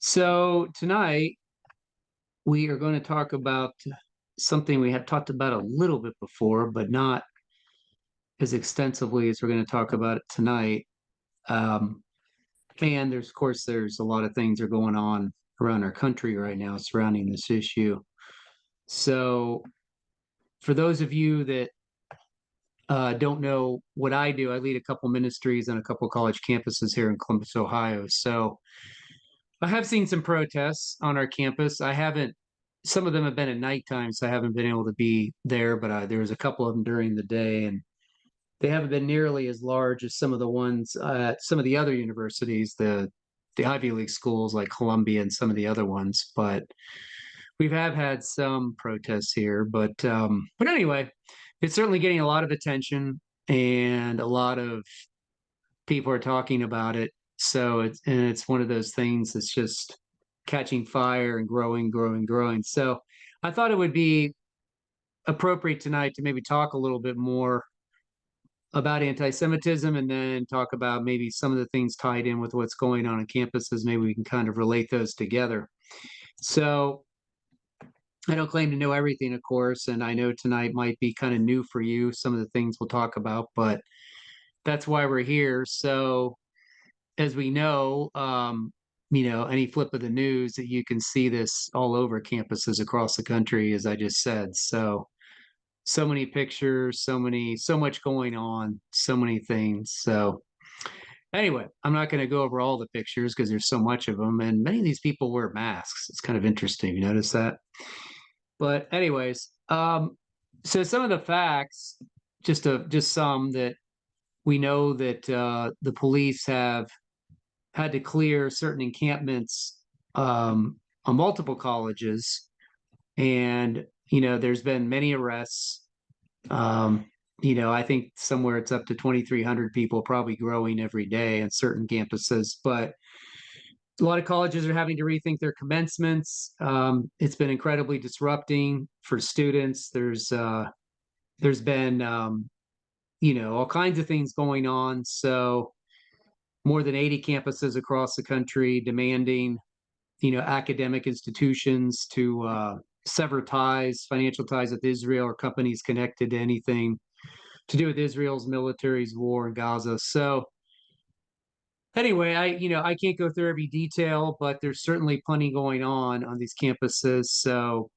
So tonight we are going to talk about something we have talked about a little bit before, but not as extensively as we're going to talk about it tonight. Um, and there's, of course, there's a lot of things that are going on around our country right now surrounding this issue. So for those of you that don't know what I do, I lead a couple ministries on a couple college campuses here in Columbus, Ohio. So I have seen some protests on our campus. I haven't, some of them have been at nighttime, so I haven't been able to be there, but there was a couple of them during the day, and they haven't been nearly as large as some of the ones at some of the other universities, the Ivy League schools like Columbia and some of the other ones. But we've have had some protests here, but anyway, it's certainly getting a lot of attention, and a lot of people are talking about it. So it's one of those things that's just catching fire and growing, growing, growing. So I thought it would be appropriate tonight to maybe talk a little bit more about anti-Semitism, and then talk about maybe some of the things tied in with what's going on campuses. Maybe we can kind of relate those together. So I don't claim to know everything, of course, and I know tonight might be kind of new for you, some of the things we'll talk about, but that's why we're here. So as we know, any flip of the news that you can see this all over campuses across the country, as I just said. So many pictures, so much going on, so many things. So anyway, I'm not going to go over all the pictures because there's so much of them, and many of these people wear masks. It's kind of interesting. You notice that? But anyways, so some of the facts, just some that we know that the police have had to clear certain encampments on multiple colleges, and there's been many arrests. Um, I think somewhere it's up to 2,300 people, probably growing every day on certain campuses. But a lot of colleges are having to rethink their commencements. It's been incredibly disrupting for students. There's been all kinds of things going on. So more than 80 campuses across the country demanding, academic institutions to sever ties, financial ties with Israel or companies connected to anything to do with Israel's military's war in Gaza. So anyway, I can't go through every detail, but there's certainly plenty going on these campuses. So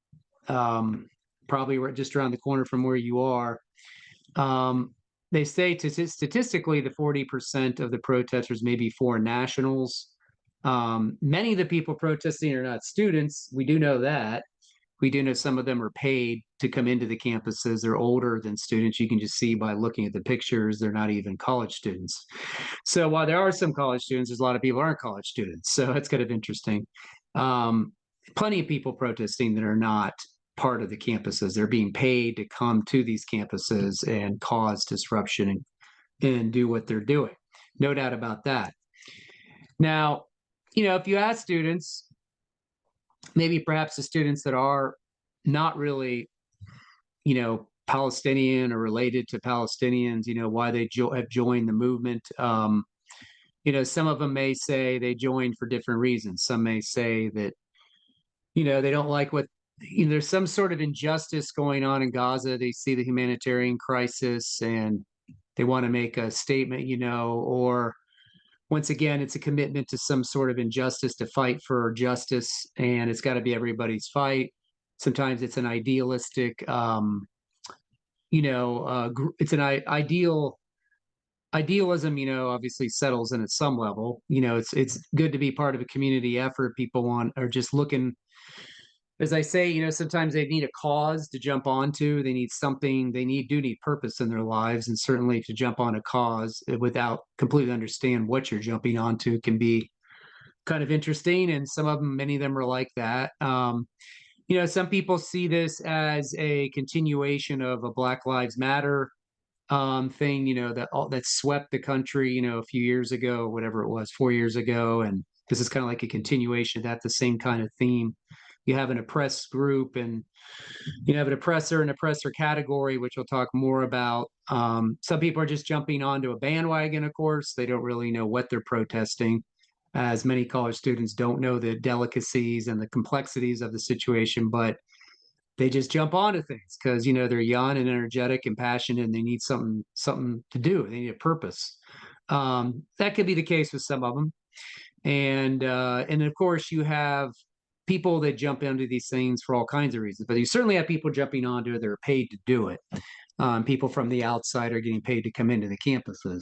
um, probably just around the corner from where you are. Um, they say statistically, the 40% of the protesters may be foreign nationals. Many of the people protesting are not students. We do know that. We do know some of them are paid to come into the campuses. They're older than students. You can just see by looking at the pictures, they're not even college students. So while there are some college students, there's a lot of people who aren't college students. So it's kind of interesting. Um, Plenty of people protesting that are not part of the campuses. They're being paid to come to these campuses and cause disruption and do what they're doing. No doubt about that. Now, if you ask students, maybe perhaps the students that are not really, Palestinian or related to Palestinians, why they have joined the movement. Some of them may say they joined for different reasons. Some may say that, they don't like what, there's some sort of injustice going on in Gaza. They see the humanitarian crisis and they want to make a statement, or once again, it's a commitment to some sort of injustice, to fight for justice, and it's got to be everybody's fight. Sometimes it's an idealistic, it's an idealism. Obviously settles in at some level. It's good to be part of a community effort. People are just looking, as I say, sometimes they need a cause to jump onto. They need something. They do need purpose in their lives, and certainly to jump on a cause without completely understand what you're jumping onto can be kind of interesting. And some of them, many of them, are like that. Some people see this as a continuation of a Black Lives Matter thing. That swept the country. A few years ago, whatever it was, 4 years ago, and this is kind of like a continuation of that. The same kind of theme. You have an oppressed group, and you have an oppressor and oppressor category, which we'll talk more about. Some people are just jumping onto a bandwagon, of course. They don't really know what they're protesting. as many college students don't know the delicacies and the complexities of the situation, but they just jump onto things because they're young and energetic and passionate, and they need something to do. They need a purpose. That could be the case with some of them, and of course you have people that jump into these things for all kinds of reasons, but you certainly have people jumping onto it that are paid to do it. People from the outside are getting paid to come into the campuses.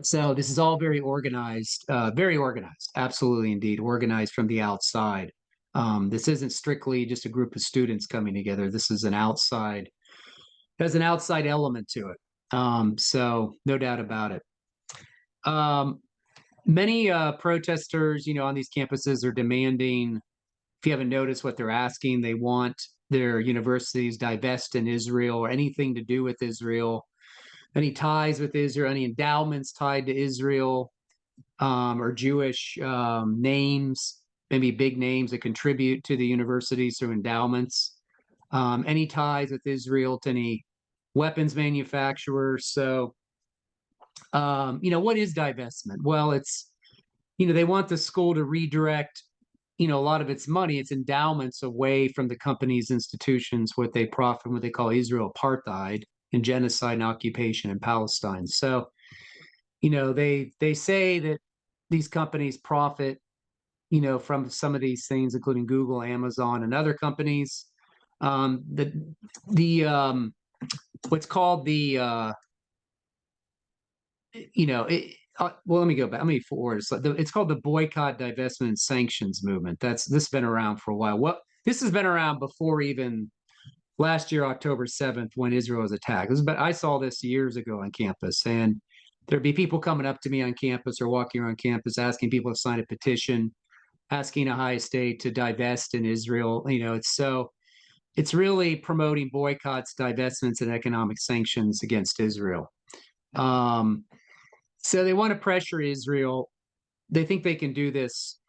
So this is all very organized, absolutely indeed, organized from the outside. This isn't strictly just a group of students coming together. This is has an outside element to it. So no doubt about it. Um, Many protesters, on these campuses are demanding, if you haven't noticed what they're asking, they want their universities divest in Israel or anything to do with Israel, any ties with Israel, any endowments tied to Israel, or Jewish names, maybe big names that contribute to the universities through endowments, any ties with Israel to any weapons manufacturers. So, what is divestment? Well, they want the school to redirect, a lot of its money, its endowments away from the company's institutions, what they profit, what they call Israel apartheid and genocide and occupation in Palestine. So, they say that these companies profit, from some of these things, including Google, Amazon, and other companies. The what's called the well, let me go back. Let me forward. It's called the boycott, divestment, and sanctions movement. This has been around for a while. This has been around before even last year, October 7th, when Israel was attacked. But I saw this years ago on campus, and there'd be people coming up to me on campus or walking around campus asking people to sign a petition, asking Ohio State to divest in Israel. It's really promoting boycotts, divestments, and economic sanctions against Israel. So they want to pressure Israel. They think they can do this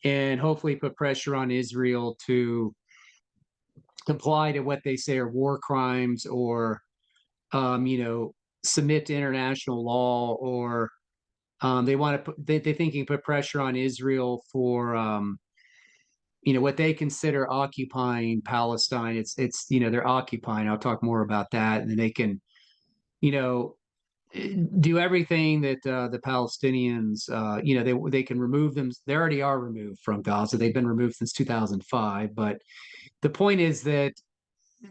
and hopefully put pressure on Israel to comply to what they say are war crimes, or submit to international law, or they want to put, they think you can put pressure on Israel for what they consider occupying Palestine. It's they're occupying. I'll talk more about that, and then they can you know do everything that the Palestinians, they can remove them. They already are removed from Gaza. They've been removed since 2005. But the point is that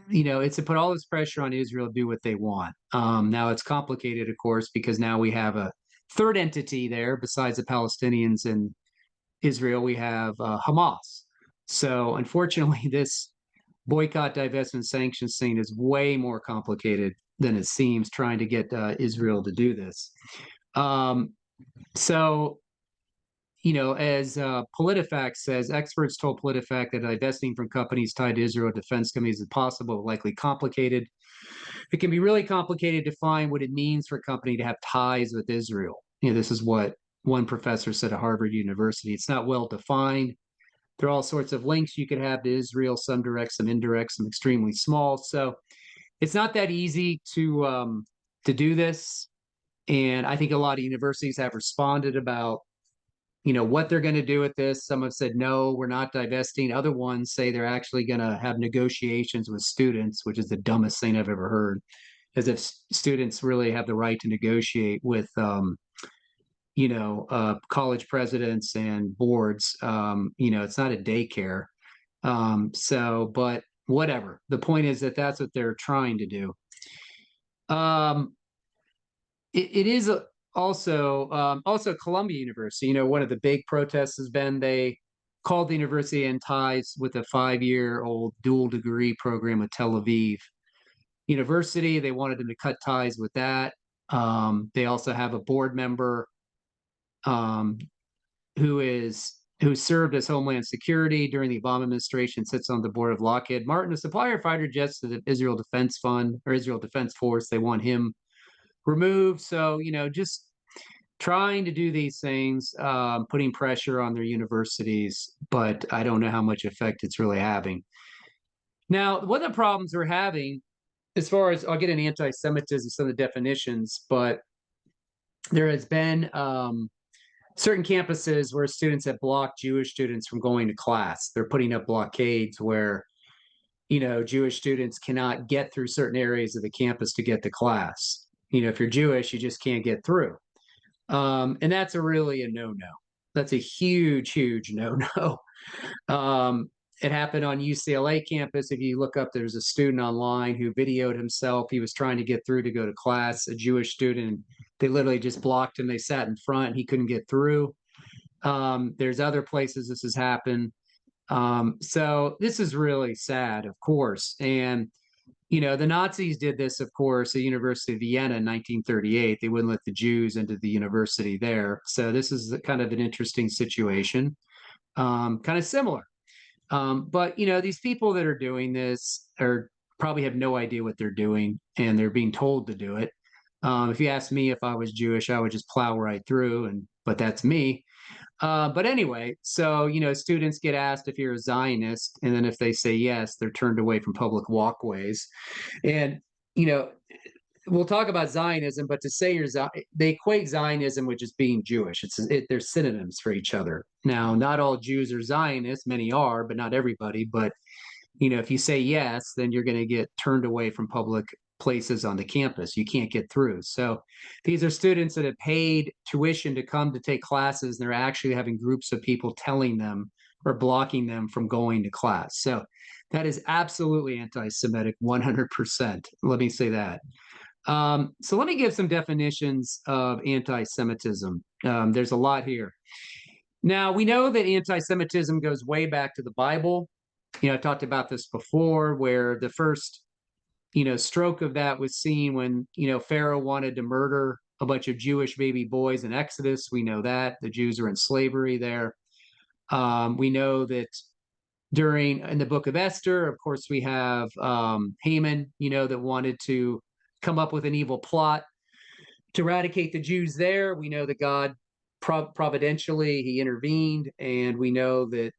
it's to put all this pressure on Israel to do what they want. Now it's complicated, of course, because now we have a third entity there besides the Palestinians and Israel. We have Hamas. So unfortunately, this boycott, divestment, sanctions scene is way more complicated than it seems, trying to get Israel to do this. Um, so, as PolitiFact says, experts told PolitiFact that divesting from companies tied to Israel defense companies is possible, likely complicated. It can be really complicated to define what it means for a company to have ties with Israel. This is what one professor said at Harvard University. It's not well defined. There are all sorts of links you could have to Israel, some direct, some indirect, some extremely small. So it's not that easy to do this. And I think a lot of universities have responded about what they're going to do with this. Some have said no, we're not divesting. Other ones say they're actually going to have negotiations with students, which is the dumbest thing I've ever heard, as if students really have the right to negotiate with college presidents and boards. It's not a daycare. But whatever. The point is that that's what they're trying to do. It is also Columbia University. One of the big protests has been they called the university in ties with a 5-year-old dual degree program at Tel Aviv University. They wanted them to cut ties with that. They also have a board member um, who served as Homeland Security during the Obama administration, sits on the board of Lockheed Martin, a supplier of fighter jets to the Israel Defense Fund or Israel Defense Force. They want him removed. So, just trying to do these things, putting pressure on their universities, but I don't know how much effect it's really having. Now, one of the problems we're having, as far as I'll get into anti-Semitism, some of the definitions, but there has been certain campuses where students have blocked Jewish students from going to class. They're putting up blockades where, Jewish students cannot get through certain areas of the campus to get to class. If you're Jewish, you just can't get through. And that's really a no-no. That's a huge, huge no-no. Um, it happened on UCLA campus. If you look up, there's a student online who videoed himself. He was trying to get through to go to class, a Jewish student. They literally just blocked him. They sat in front. He couldn't get through. There's other places this has happened. So this is really sad, of course. And the Nazis did this, of course, at the University of Vienna in 1938. They wouldn't let the Jews into the university there. So this is kind of an interesting situation, kind of similar. But these people that are doing this are probably have no idea what they're doing, and they're being told to do it. If you ask me if I was Jewish, I would just plow right through, but that's me. But anyway, so students get asked if you're a Zionist, and then if they say yes, they're turned away from public walkways. And you know, we'll talk about Zionism, but to say they equate Zionism with just being Jewish. They're synonyms for each other. Now, not all Jews are Zionists. Many are, but not everybody. But if you say yes, then you're going to get turned away from public places on the campus. You can't get through. So these are students that have paid tuition to come to take classes, and they're actually having groups of people telling them or blocking them from going to class. So that is absolutely anti-Semitic, 100%. Let me say that. So let me give some definitions of anti-Semitism. There's a lot here. Now, we know that anti-Semitism goes way back to the Bible. I talked about this before, where the first, stroke of that was seen when, Pharaoh wanted to murder a bunch of Jewish baby boys in Exodus. We know that the Jews are in slavery there. We know that in the book of Esther, of course, we have Haman, that wanted to come up with an evil plot to eradicate the Jews there. We know that God providentially he intervened, and we know that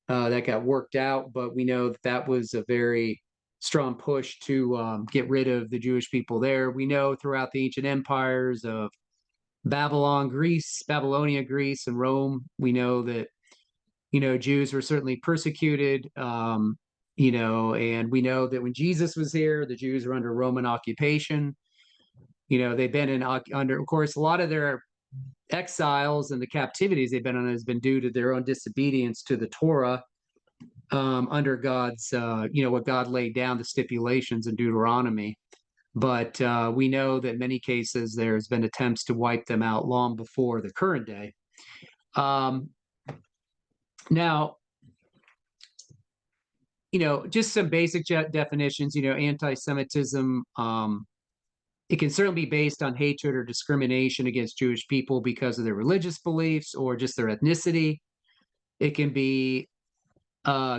that got worked out, but we know that was a very strong push to get rid of the Jewish people there. We know throughout the ancient empires of Babylonia, Greece, and Rome, we know that Jews were certainly persecuted. And we know that when Jesus was here, the Jews were under Roman occupation. They've been under, of course, a lot of their exiles and the captivities they've been on has been due to their own disobedience to the Torah, under God's, what God laid down, the stipulations in Deuteronomy. But we know that in many cases there's been attempts to wipe them out long before the current day. Now, just some basic definitions. Anti-Semitism, it can certainly be based on hatred or discrimination against Jewish people because of their religious beliefs or just their ethnicity. It can be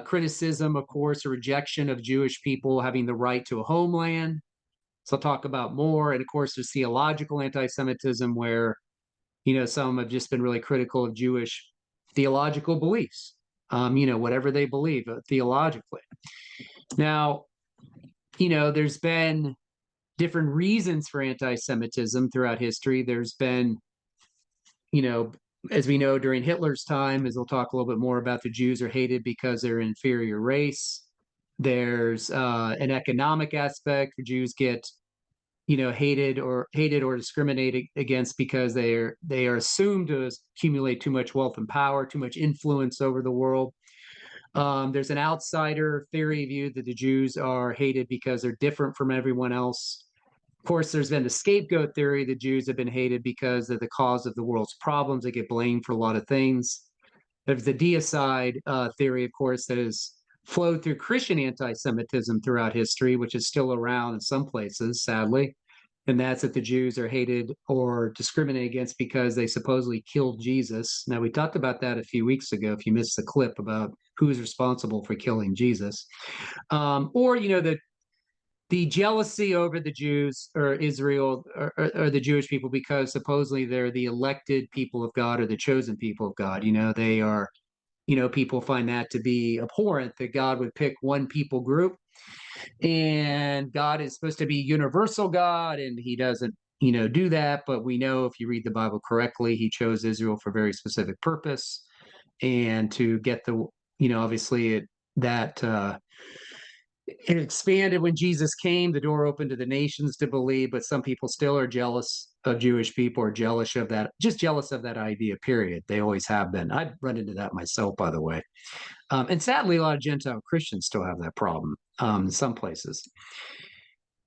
criticism, of course, or rejection of Jewish people having the right to a homeland. So I'll talk about more. And of course, there's theological anti-Semitism where, some have just been really critical of Jewish theological beliefs, whatever they believe theologically. Now, there's been different reasons for anti-Semitism throughout history. There's been, as we know, during Hitler's time, as we'll talk a little bit more about, the Jews are hated because they're an inferior race. There's an economic aspect. Jews get, hated or discriminated against because they are assumed to accumulate too much wealth and power, too much influence over the world. There's an outsider theory view that the Jews are hated because they're different from everyone else. Of course, there's been the scapegoat theory. The Jews have been hated because they're the cause of the world's problems. They get blamed for a lot of things. There's the deicide theory, of course, that has flowed through Christian anti-Semitism throughout history, which is still around in some places, sadly. And that's that the Jews are hated or discriminated against because they supposedly killed Jesus. Now, we talked about that a few weeks ago, if you missed the clip about who's responsible for killing Jesus. Or, the jealousy over the Jews or Israel or the Jewish people because supposedly they're the elected people of God or the chosen people of God. They are, people find that to be abhorrent that God would pick one people group, and God is supposed to be universal God, and he doesn't, do that, but we know if you read the Bible correctly, he chose Israel for a very specific purpose, and to get the, obviously that it expanded when Jesus came. The door opened to the nations to believe, but some people still are jealous of Jewish people, or jealous of that, just jealous of that idea, period. They always have been. I've run into that myself, by the way. And sadly, a lot of Gentile Christians still have that problem in some places.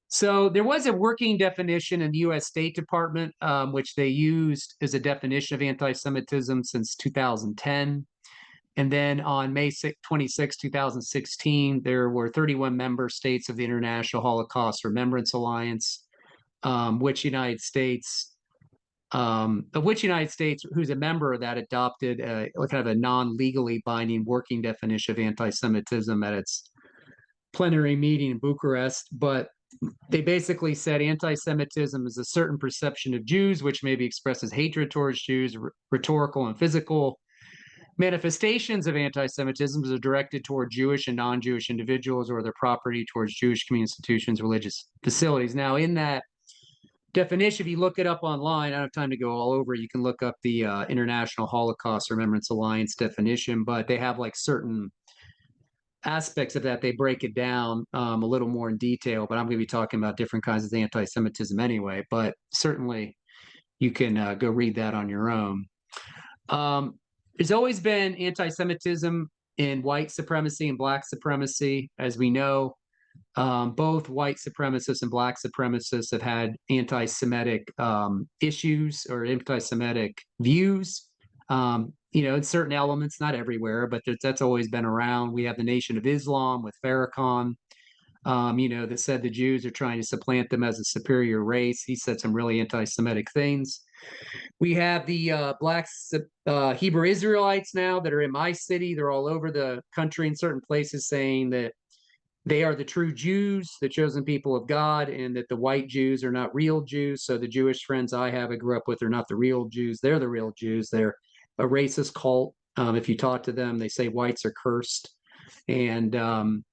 So there was a working definition in the U.S. State Department, which they used as a definition of anti-Semitism since 2010. And then on May 26, 2016, there were 31 member states of the International Holocaust Remembrance Alliance, which United States, who's a member of that, adopted kind of a non-legally binding working definition of anti-Semitism at its plenary meeting in Bucharest. But they basically said anti-Semitism is a certain perception of Jews, which may be expressed as hatred towards Jews, rhetorical and physical manifestations of anti-Semitism are directed toward Jewish and non-Jewish individuals or their property, towards Jewish community institutions, religious facilities. Now, in that definition, if you look it up online, I don't have time to go all over, you can look up the International Holocaust Remembrance Alliance definition, but they have like certain aspects of that. They break it down a little more in detail, but I'm going to be talking about different kinds of anti-Semitism anyway, but certainly you can go read that on your own. There's always been anti-Semitism in white supremacy and black supremacy. As we know, both white supremacists and black supremacists have had anti-Semitic issues or anti-Semitic views. In certain elements, not everywhere, but that's always been around. We have the Nation of Islam with Farrakhan, that said the Jews are trying to supplant them as a superior race. He said some really anti-Semitic things. We have the black Hebrew Israelites now that are in my city. They're all over the country in certain places saying that they are the true Jews, the chosen people of God, and that the white Jews are not real Jews. So the Jewish friends I grew up with are not the real Jews. They're the real Jews. They're a racist cult. If you talk to them, they say whites are cursed. And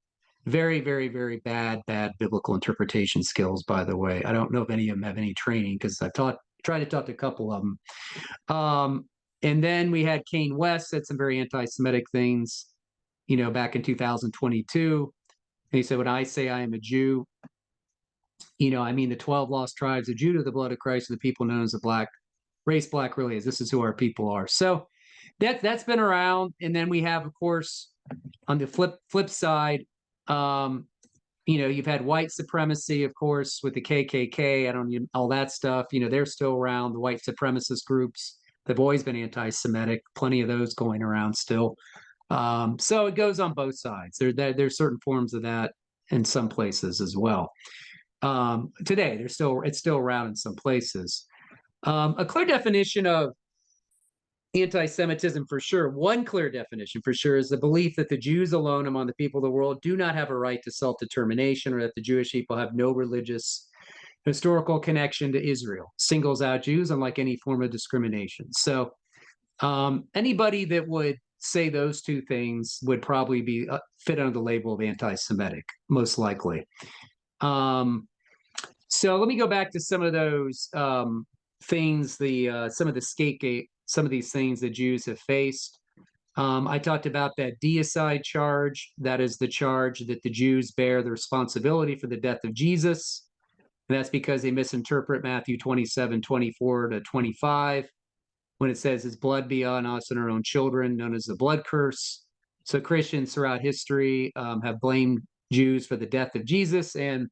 very, very, very bad biblical interpretation skills, by the way. I don't know if any of them have any training, because I've tried to talk to a couple of them. And then we had Kane West said some very anti-Semitic things, back in 2022. And he said, when I say I am a Jew, I mean the 12 lost tribes of Judah, the blood of Christ, and the people known as the black race. Black really is. This is who our people are. So that's been around. And then we have, of course, on the flip side, you've had white supremacy, of course, with the KKK, all that stuff. They're still around. The white supremacist groups, they've always been anti-Semitic. Plenty of those going around still. So it goes on both sides. There's certain forms of that in some places as well. Today, it's still around in some places. A clear definition of anti-Semitism, for sure, one clear definition for sure, is the belief that the Jews alone among the people of the world do not have a right to self-determination, or that the Jewish people have no religious historical connection to Israel. Singles out Jews unlike any form of discrimination. So anybody that would say those two things would probably be fit under the label of anti-Semitic, most likely. So let me go back to some of those things, some of these things that Jews have faced. I talked about that deicide charge. That is the charge that the Jews bear the responsibility for the death of Jesus. And that's because they misinterpret Matthew 27:24-25, when it says his blood be on us and our own children, known as the blood curse. So Christians throughout history have blamed Jews for the death of Jesus. And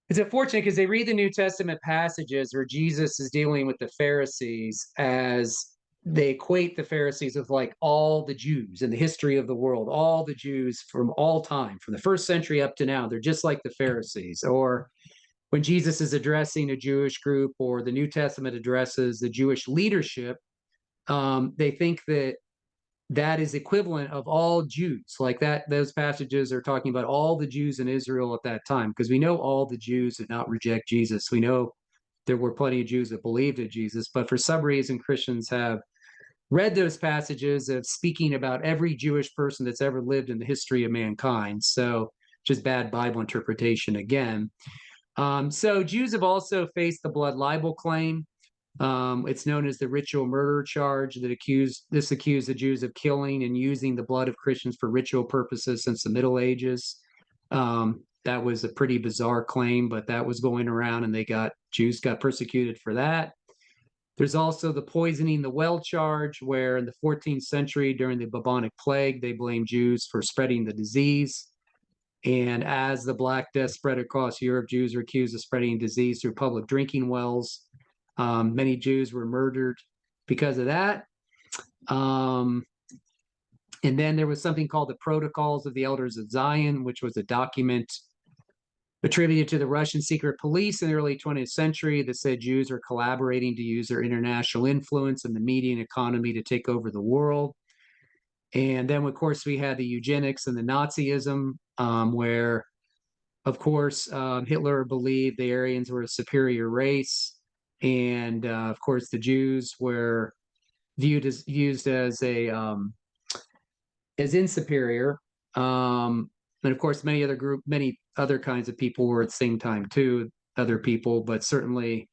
it's unfortunate because they read the New Testament passages where Jesus is dealing with the Pharisees, as they equate the Pharisees with like all the Jews in the history of the world, all the Jews from all time, from the first century up to now. They're just like the Pharisees. Or when Jesus is addressing a Jewish group, or the New Testament addresses the Jewish leadership, they think that is equivalent of all Jews. Like that, those passages are talking about all the Jews in Israel at that time, because we know all the Jews did not reject Jesus. We know there were plenty of Jews that believed in Jesus, but for some reason, Christians have read those passages of speaking about every Jewish person that's ever lived in the history of mankind. So just bad Bible interpretation again. So Jews have also faced the blood libel claim. It's known as the ritual murder charge that accused the Jews of killing and using the blood of Christians for ritual purposes since the Middle Ages. That was a pretty bizarre claim, but that was going around, and Jews got persecuted for that. There's also the poisoning the well charge, where in the 14th century during the bubonic plague, they blamed Jews for spreading the disease. And as the Black Death spread across Europe, Jews were accused of spreading disease through public drinking wells. Many Jews were murdered because of that. And then there was something called the Protocols of the Elders of Zion, which was a document attributed to the Russian secret police in the early 20th century that said Jews were collaborating to use their international influence in the media and economy to take over the world. And then, of course, we had the eugenics and the Nazism, where, of course, Hitler believed the Aryans were a superior race. And, of course, the Jews were used as insuperior. And of course, many other kinds of people were at the same time too, other people, but certainly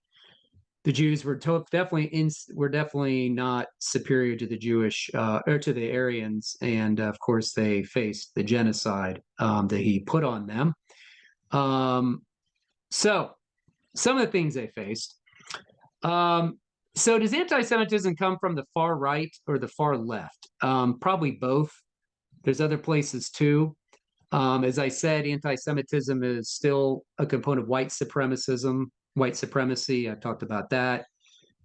the Jews were definitely not superior to the Jewish or to the Aryans, and of course they faced the genocide that he put on them. So some of the things they faced. So does anti-Semitism come from the far right or the far left? Probably both. There's other places too. As I said, anti-Semitism is still a component of white supremacy. I've talked about that.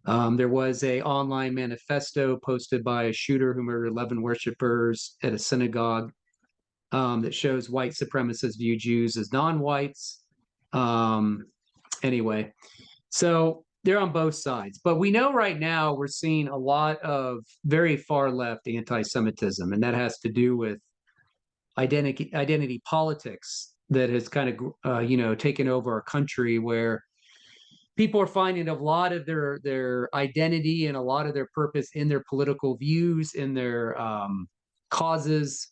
There was an online manifesto posted by a shooter who murdered 11 worshipers at a synagogue that shows white supremacists view Jews as non-whites. Anyway, so they're on both sides. But we know right now we're seeing a lot of very far left anti-Semitism, and that has to do with identity politics that has kind of taken over our country, where people are finding a lot of their identity and a lot of their purpose in their political views, in their causes,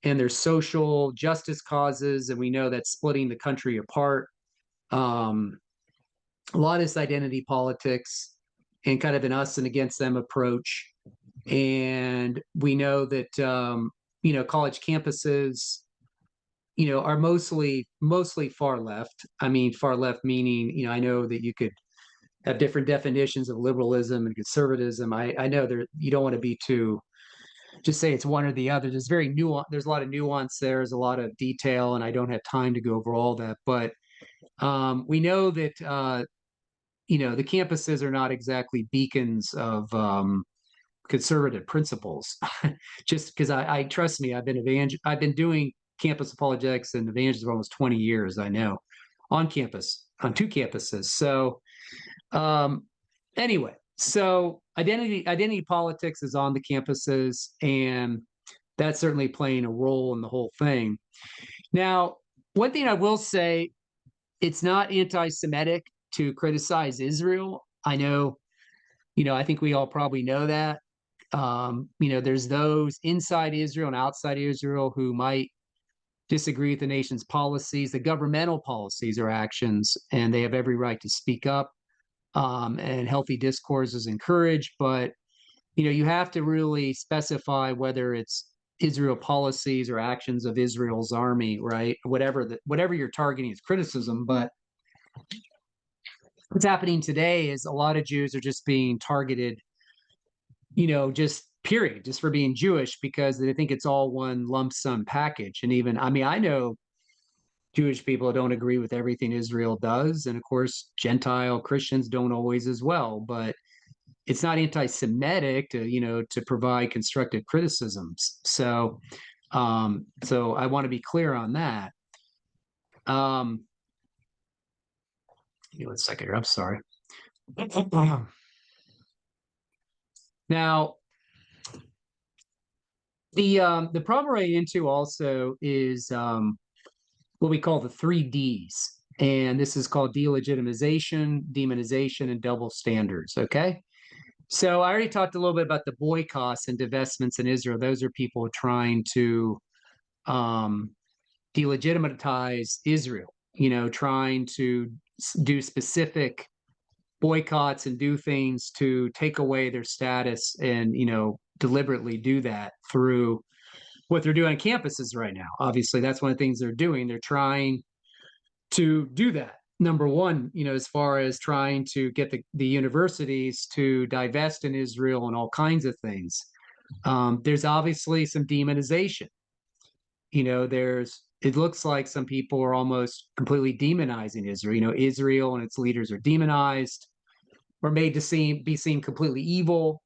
and their social justice causes, and we know that's splitting the country apart. A lot of this identity politics and kind of an us and against them approach. And we know that college campuses are mostly far left. I mean, far left meaning, I know that you could have different definitions of liberalism and conservatism. I know you don't want to be too just say it's one or the other. There's there's a lot of nuance there. There's a lot of detail, and I don't have time to go over all that. But we know that the campuses are not exactly beacons of conservative principles. Just because I trust me, I've been doing campus apologetics and evangelism for almost 20 years. I know on two campuses. So anyway, so identity politics is on the campuses, and that's certainly playing a role in the whole thing. Now, one thing I will say, it's not anti-Semitic to criticize Israel. I know, I think we all probably know that. There's those inside Israel and outside Israel who might disagree with the nation's policies, the governmental policies or actions, and they have every right to speak up. And healthy discourse is encouraged, but you have to really specify whether it's Israel policies or actions of Israel's army, right? Whatever you're targeting is criticism. But what's happening today is a lot of Jews are just being targeted, just for being Jewish, because they think it's all one lump sum package. And even, I know Jewish people don't agree with everything Israel does. And of course, Gentile Christians don't always as well, but it's not anti-Semitic to provide constructive criticisms. So I want to be clear on that. Give me 1 second here. I'm sorry. Now, the problem we're into also is what we call the 3Ds. And this is called delegitimization, demonization, and double standards, okay? So I already talked a little bit about the boycotts and divestments in Israel. Those are people trying to delegitimize Israel. trying to do specific boycotts and do things to take away their status and, deliberately do that through what they're doing on campuses right now. Obviously, that's one of the things they're doing. They're trying to do that. Number one, as far as trying to get the universities to divest in Israel and all kinds of things. There's obviously some demonization. It looks like some people are almost completely demonizing Israel. Israel and its leaders are demonized or made to be seen completely evil.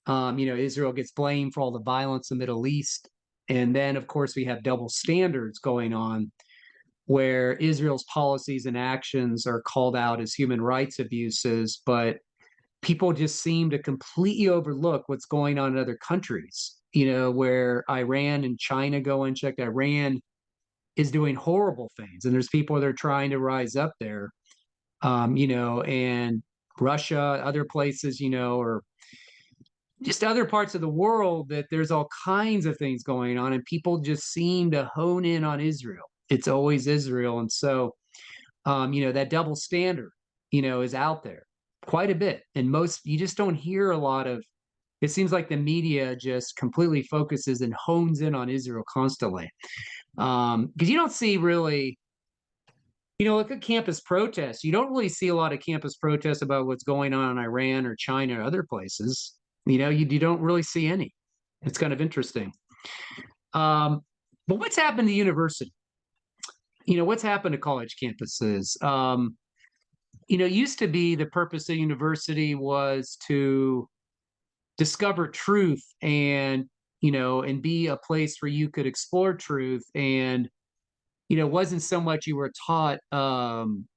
Israel gets blamed for all the violence in the Middle East. And then, of course, we have double standards going on where Israel's policies and actions are called out as human rights abuses, but people just seem to completely overlook what's going on in other countries, where Iran and China go unchecked. Iran is doing horrible things, and there's people that are trying to rise up there, and Russia, other places, or just other parts of the world that there's all kinds of things going on, and people just seem to hone in on Israel. It's always Israel. And so, that double standard, is out there quite a bit. And you just don't hear a lot of, it seems like the media just completely focuses and hones in on Israel constantly. Because you don't see really, look at campus protests. You don't really see a lot of campus protests about what's going on in Iran or China or other places. You don't really see any. It's kind of interesting. But what's happened to university? What's happened to college campuses? Used to be the purpose of university was to discover truth and be a place where you could explore truth. And, it wasn't so much you were taught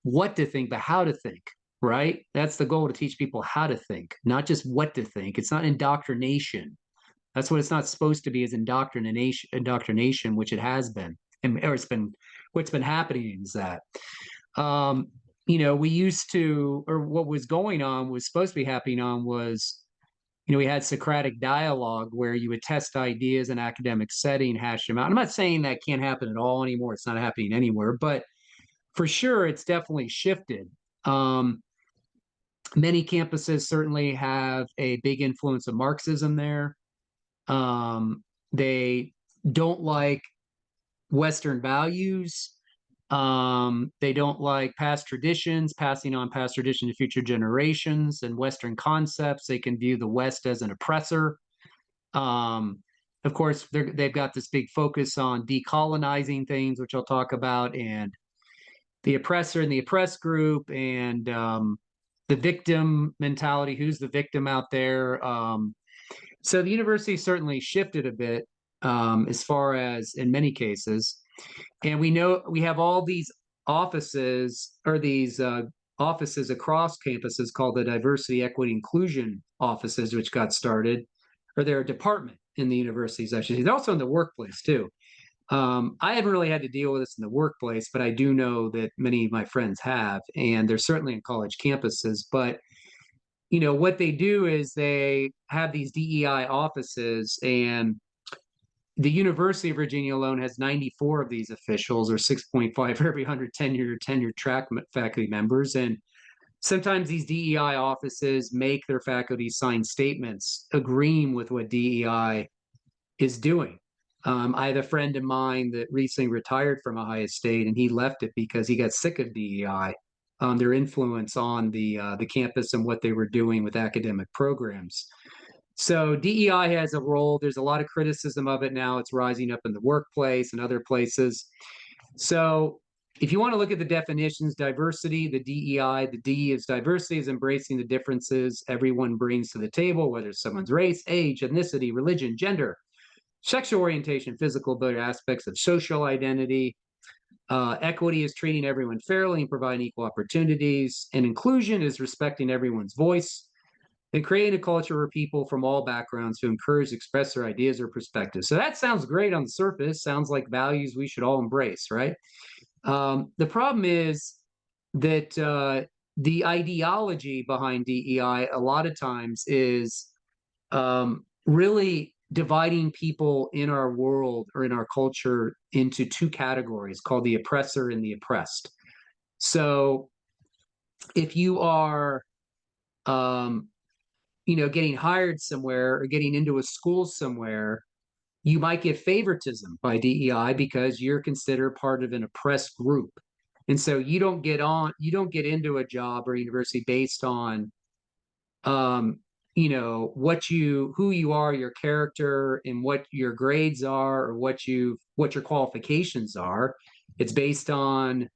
what to think, but how to think, right? That's the goal, to teach people how to think, not just what to think. It's not indoctrination. That's what it's not supposed to be, is indoctrination, which it has been. What's been happening is that, we used to, or what was going on was supposed to be happening on was, we had Socratic dialogue where you would test ideas in academic setting, hash them out. I'm not saying that can't happen at all anymore. It's not happening anywhere, but for sure, it's definitely shifted. Many campuses certainly have a big influence of Marxism there. They don't like Western values. They don't like past traditions, passing on past tradition to future generations and Western concepts. They can view the West as an oppressor. Of course, they've got this big focus on decolonizing things, which I'll talk about, and the oppressor and the oppressed group, and the victim mentality. Who's the victim out there? So the university certainly shifted a bit, as far as in many cases. And we know we have all these offices, or these offices across campuses called the Diversity, Equity, Inclusion offices, which got started, or they're a department in the universities, I should say. They're also in the workplace too. I haven't really had to deal with this in the workplace, but I do know that many of my friends have, and they're certainly in college campuses. But what they do is they have these DEI offices, and the University of Virginia alone has 94 of these officials, or 6.5 for every 100 tenured track faculty members. And sometimes these DEI offices make their faculty sign statements agreeing with what DEI is doing. I have a friend of mine that recently retired from Ohio State, and he left it because he got sick of DEI, their influence on the campus and what they were doing with academic programs. So DEI has a role. There's a lot of criticism of it now. It's rising up in the workplace and other places. So if you want to look at the definitions, diversity, the DEI, the D is diversity, is embracing the differences everyone brings to the table, whether it's someone's race, age, ethnicity, religion, gender, sexual orientation, physical ability, aspects of social identity. Equity is treating everyone fairly and providing equal opportunities. And inclusion is respecting everyone's voice and creating a culture where people from all backgrounds who encourage express their ideas or perspectives. So that sounds great on the surface. Sounds like values we should all embrace, right? The problem is that the ideology behind DEI a lot of times is really dividing people in our world or in our culture into two categories called the oppressor and the oppressed. So if you are, um, getting hired somewhere or getting into a school somewhere, you might get favoritism by DEI because you're considered part of an oppressed group. And so you don't get into a job or university based on, who you are, your character, and what your grades are, or what your qualifications are. It's based on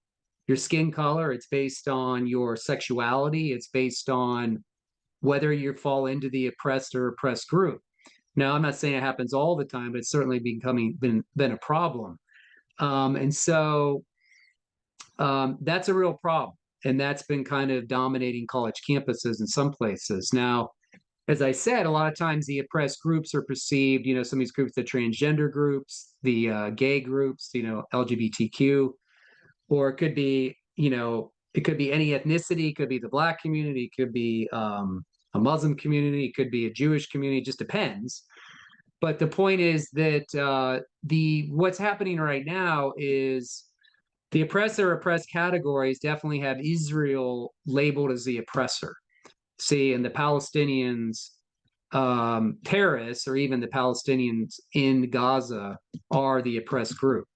your skin color. It's based on your sexuality. It's based on whether you fall into the oppressed or oppressed group. Now, I'm not saying it happens all the time, but it's certainly been a problem. And so that's a real problem. And that's been kind of dominating college campuses in some places. Now, as I said, a lot of times the oppressed groups are perceived, some of these groups, the transgender groups, the gay groups, LGBTQ, or it could be any ethnicity, it could be the Black community, it could be a Muslim community, it could be a Jewish community, it just depends. But the point is that the what's happening right now is the oppressor-oppressed categories definitely have Israel labeled as the oppressor. See, and the Palestinians, terrorists, or even the Palestinians in Gaza are the oppressed group.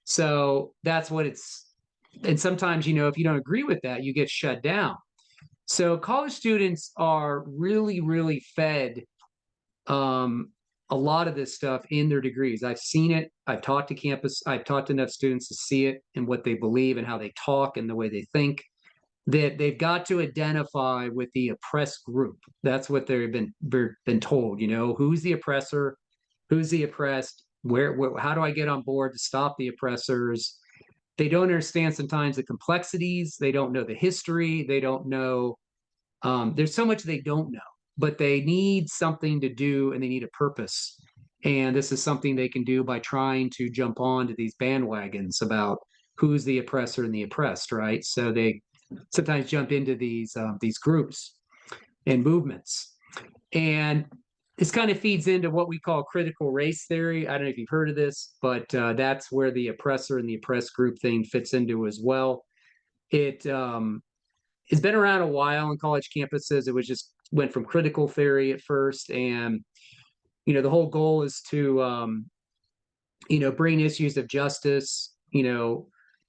So that's what it's. And sometimes, if you don't agree with that, you get shut down. So college students are really, really fed a lot of this stuff in their degrees. I've seen it. I've taught to enough students to see it and what they believe and how they talk and the way they think, that they've got to identify with the oppressed group. That's what they've been told. Who's the oppressor, who's the oppressed, how do I get on board to stop the oppressors? They don't understand sometimes the complexities. They don't know the history. They don't know. There's so much they don't know, but they need something to do and they need a purpose. And this is something they can do by trying to jump onto these bandwagons about who's the oppressor and the oppressed, right? So they sometimes jump into these groups and movements. And this kind of feeds into what we call critical race theory. I don't know if you've heard of this, but that's where the oppressor and the oppressed group thing fits into as well. It's been around a while in college campuses. It was just went from critical theory at first, and the whole goal is to bring issues of justice,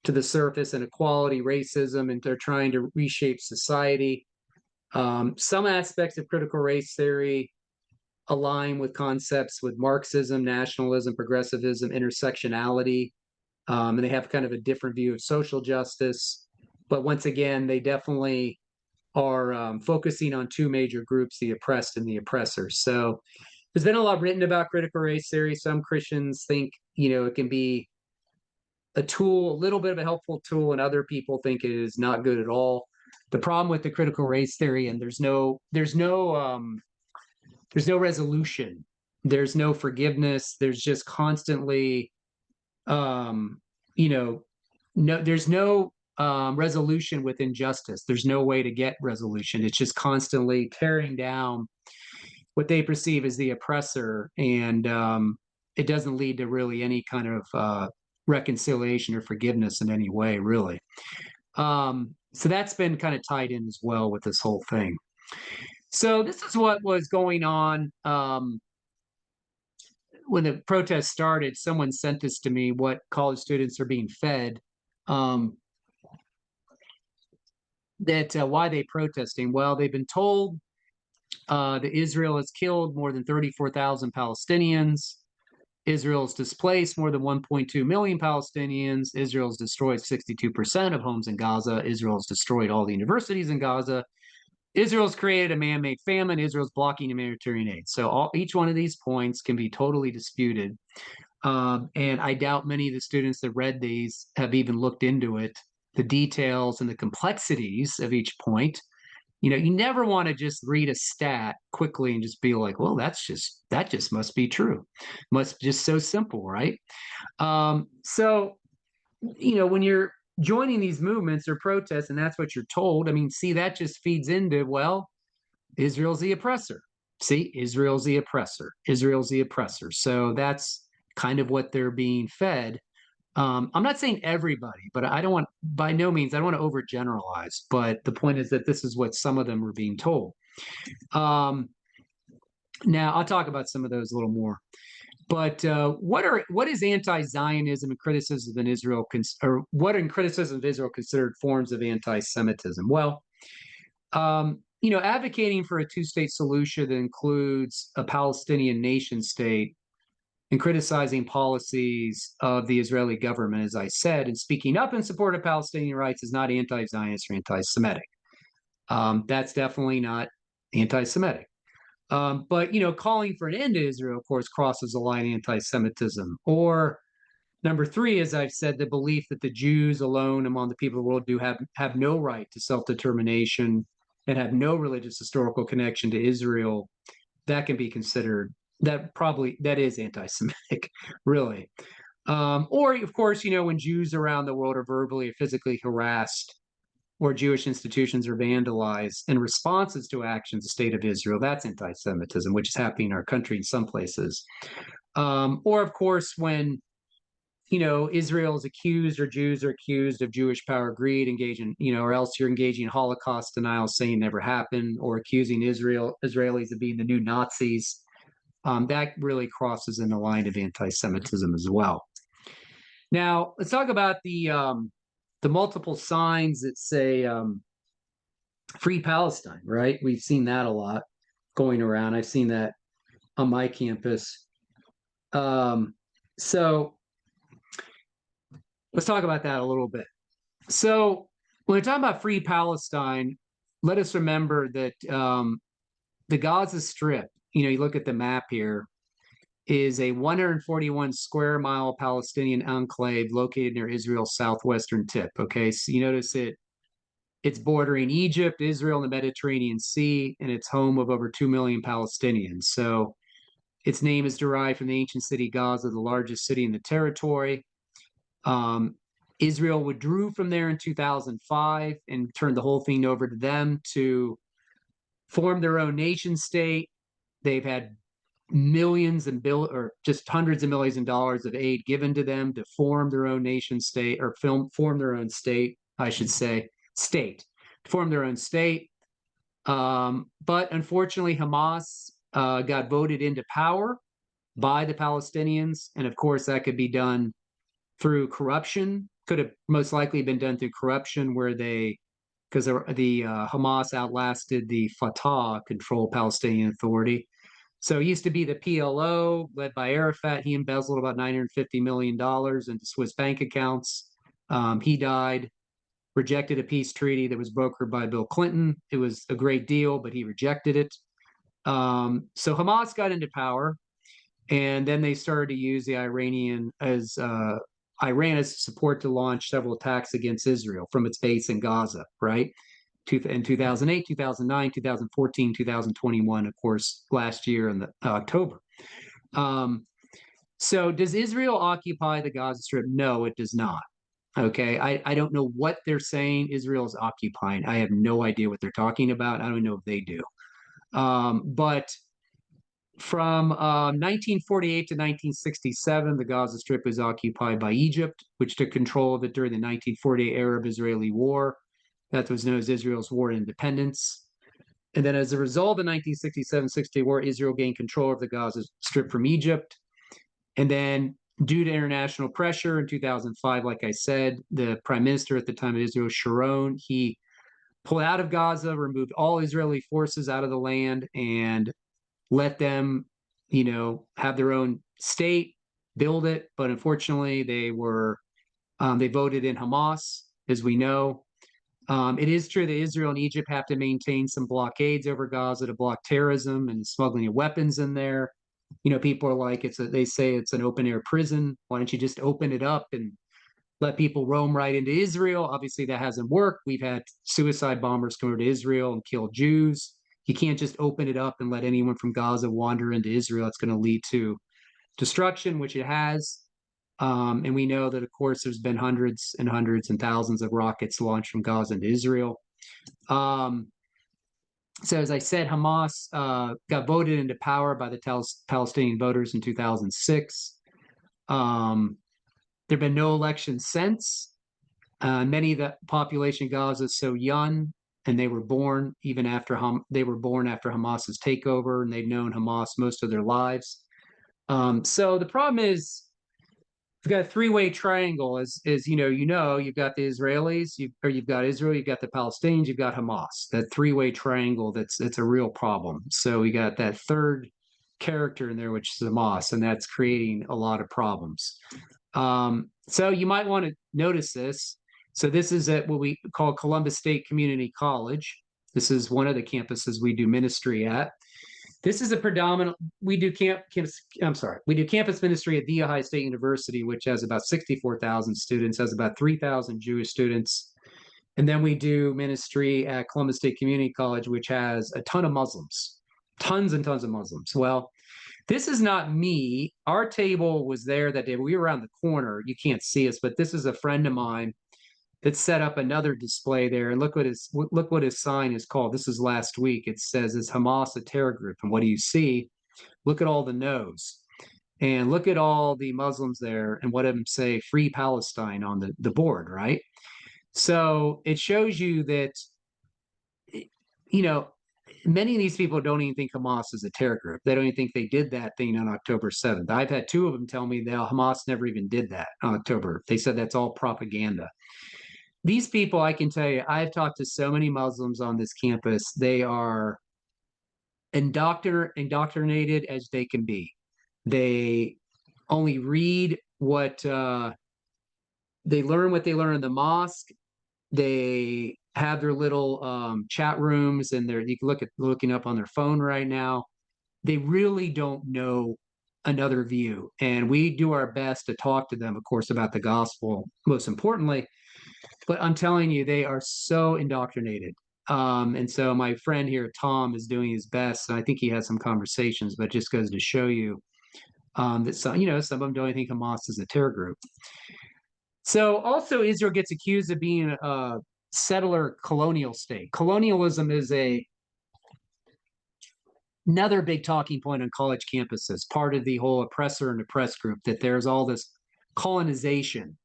to the surface, and equality, racism, and they're trying to reshape society. Some aspects of critical race theory align with concepts with Marxism, nationalism, progressivism, intersectionality, and they have kind of a different view of social justice. But once again, they definitely are focusing on two major groups, the oppressed and the oppressors. So there's been a lot written about critical race theory. Some Christians think, it can be a tool, a little bit of a helpful tool, and other people think it is not good at all. The problem with the critical race theory, and there's no resolution, there's no forgiveness, there's just constantly there's no resolution with injustice. There's no way to get resolution. It's just constantly tearing down what they perceive as the oppressor, and it doesn't lead to really any kind of reconciliation or forgiveness in any way, really. So that's been kind of tied in as well with this whole thing. So this is what was going on when the protest started. Someone sent this to me, what college students are being fed. That why they protesting? Well, they've been told that Israel has killed more than 34,000 Palestinians. Israel's displaced more than 1.2 million Palestinians. Israel's destroyed 62% of homes in Gaza. Israel's destroyed all the universities in Gaza. Israel's created a man-made famine. Israel's blocking humanitarian aid. So each one of these points can be totally disputed. And I doubt many of the students that read these have even looked into it, the details and the complexities of each point. You never want to just read a stat quickly and just be like, well, that just must be true. Must just so simple, right? So when you're joining these movements or protests and that's what you're told, see, that just feeds into, well, Israel's the oppressor. See, Israel's the oppressor. Israel's the oppressor. So that's kind of what they're being fed. I'm not saying everybody, but I don't want, by no means, I don't want to overgeneralize. But the point is that this is what some of them are being told. Um, Now, I'll talk about some of those a little more. But what is anti-Zionism and criticism in Israel, or what in criticism of Israel considered forms of anti-Semitism? Well, advocating for a two-state solution that includes a Palestinian nation state and criticizing policies of the Israeli government, as I said, and speaking up in support of Palestinian rights is not anti-Zionist or anti-Semitic. That's definitely not anti-Semitic. But calling for an end to Israel, of course, crosses the line anti-Semitism. Or number three, as I've said, the belief that the Jews alone among the people of the world do have no right to self-determination and have no religious historical connection to Israel, that can be considered, that is anti-Semitic, really. Or of course, when Jews around the world are verbally or physically harassed or Jewish institutions are vandalized in responses to actions of the state of Israel, that's anti-Semitism, which is happening in our country in some places. Or of course, when Israel is accused or Jews are accused of Jewish power greed, engaging, or else you're engaging in Holocaust denial, saying it never happened, or accusing Israelis of being the new Nazis. That really crosses in the line of anti-Semitism as well. Now, let's talk about the multiple signs that say Free Palestine, right? We've seen that a lot going around. I've seen that on my campus. So let's talk about that a little bit. So when we're talking about Free Palestine, let us remember that the Gaza Strip, you look at the map here, is a 141 square mile Palestinian enclave located near Israel's southwestern tip. Okay, so you notice it's bordering Egypt, Israel, and the Mediterranean Sea, and it's home of over 2 million Palestinians. So its name is derived from the ancient city Gaza, the largest city in the territory. Israel withdrew from there in 2005 and turned the whole thing over to them to form their own nation state. They've had millions and or just hundreds of millions of dollars of aid given to them to form their own nation state, or form their own state, I should say, form their own state. But unfortunately, Hamas got voted into power by the Palestinians, and of course, that could be done through corruption. Could have most likely been done through corruption, where because the Hamas outlasted the Fatah-controlled Palestinian Authority. So it used to be the PLO, led by Arafat. He embezzled about $950 million into Swiss bank accounts. He died, rejected a peace treaty that was brokered by Bill Clinton. It was a great deal, but he rejected it. So Hamas got into power, and then they started to use the Iran as support to launch several attacks against Israel from its base in Gaza, right? In 2008, 2009, 2014, 2021, of course, last year in October. So does Israel occupy the Gaza Strip? No, it does not. Okay, I don't know what they're saying Israel is occupying. I have no idea what they're talking about. I don't know if they do. But from 1948 to 1967, the Gaza Strip was occupied by Egypt, which took control of it during the 1948 Arab-Israeli War. That was known as Israel's War of Independence. And then as a result of the 1967-68 war, Israel gained control of the Gaza Strip from Egypt. And then due to international pressure in 2005, like I said, the prime minister at the time of Israel, Sharon, he pulled out of Gaza, removed all Israeli forces out of the land, and let them, have their own state, build it. But unfortunately, they voted in Hamas, as we know. It is true that Israel and Egypt have to maintain some blockades over Gaza to block terrorism and smuggling of weapons in there. People are like, they say it's an open air prison. Why don't you just open it up and let people roam right into Israel? Obviously, that hasn't worked. We've had suicide bombers come over to Israel and kill Jews. You can't just open it up and let anyone from Gaza wander into Israel. It's going to lead to destruction, which it has. And we know that, of course, there's been hundreds and hundreds and thousands of rockets launched from Gaza into Israel. So as I said, Hamas got voted into power by the Palestinian voters in 2006. There have been no elections since. Many of the population in Gaza is so young, and they were born even after they were born after Hamas's takeover, and they've known Hamas most of their lives. So the problem is you've got a three-way triangle. As you've got the Israelis, you've got Israel, you've got the Palestinians, you've got Hamas. That three-way triangle, that's a real problem. So we got that third character in there, which is Hamas, and that's creating a lot of problems. So you might want to notice this. So this is at what we call Columbus State Community College. This is one of the campuses we do ministry at. This is a predominant. We do campus ministry at The Ohio State University, which has about 64,000 students, has about 3,000 Jewish students. And then we do ministry at Columbus State Community College, which has a ton of Muslims, tons and tons of Muslims. Well, this is not me. Our table was there that day. We were around the corner. You can't see us, but this is a friend of mine that set up another display there. And look what his sign is called. This is last week. It says, "Is Hamas a terror group?" And what do you see? Look at all the no's. And look at all the Muslims there, and what of them say "Free Palestine" on the board, right? So it shows you that, you know, many of these people don't even think Hamas is a terror group. They don't even think they did that thing on October 7th. I've had two of them tell me that Hamas never even did that on October. They said that's all propaganda. These people, I can tell you, I've talked to so many Muslims on this campus. They are indoctrinated as they can be. They only read they learn what they learn in the mosque. They have their little chat rooms, and you can looking up on their phone right now. They really don't know another view, and we do our best to talk to them, of course, about the gospel, most importantly. But I'm telling you, they are so indoctrinated. And so my friend here, Tom, is doing his best, and I think he has some conversations, but it just goes to show you that some of them don't think Hamas is a terror group. So also Israel gets accused of being a settler colonial state. Colonialism is another big talking point on college campuses, part of the whole oppressor and oppressed group, that there's all this colonization,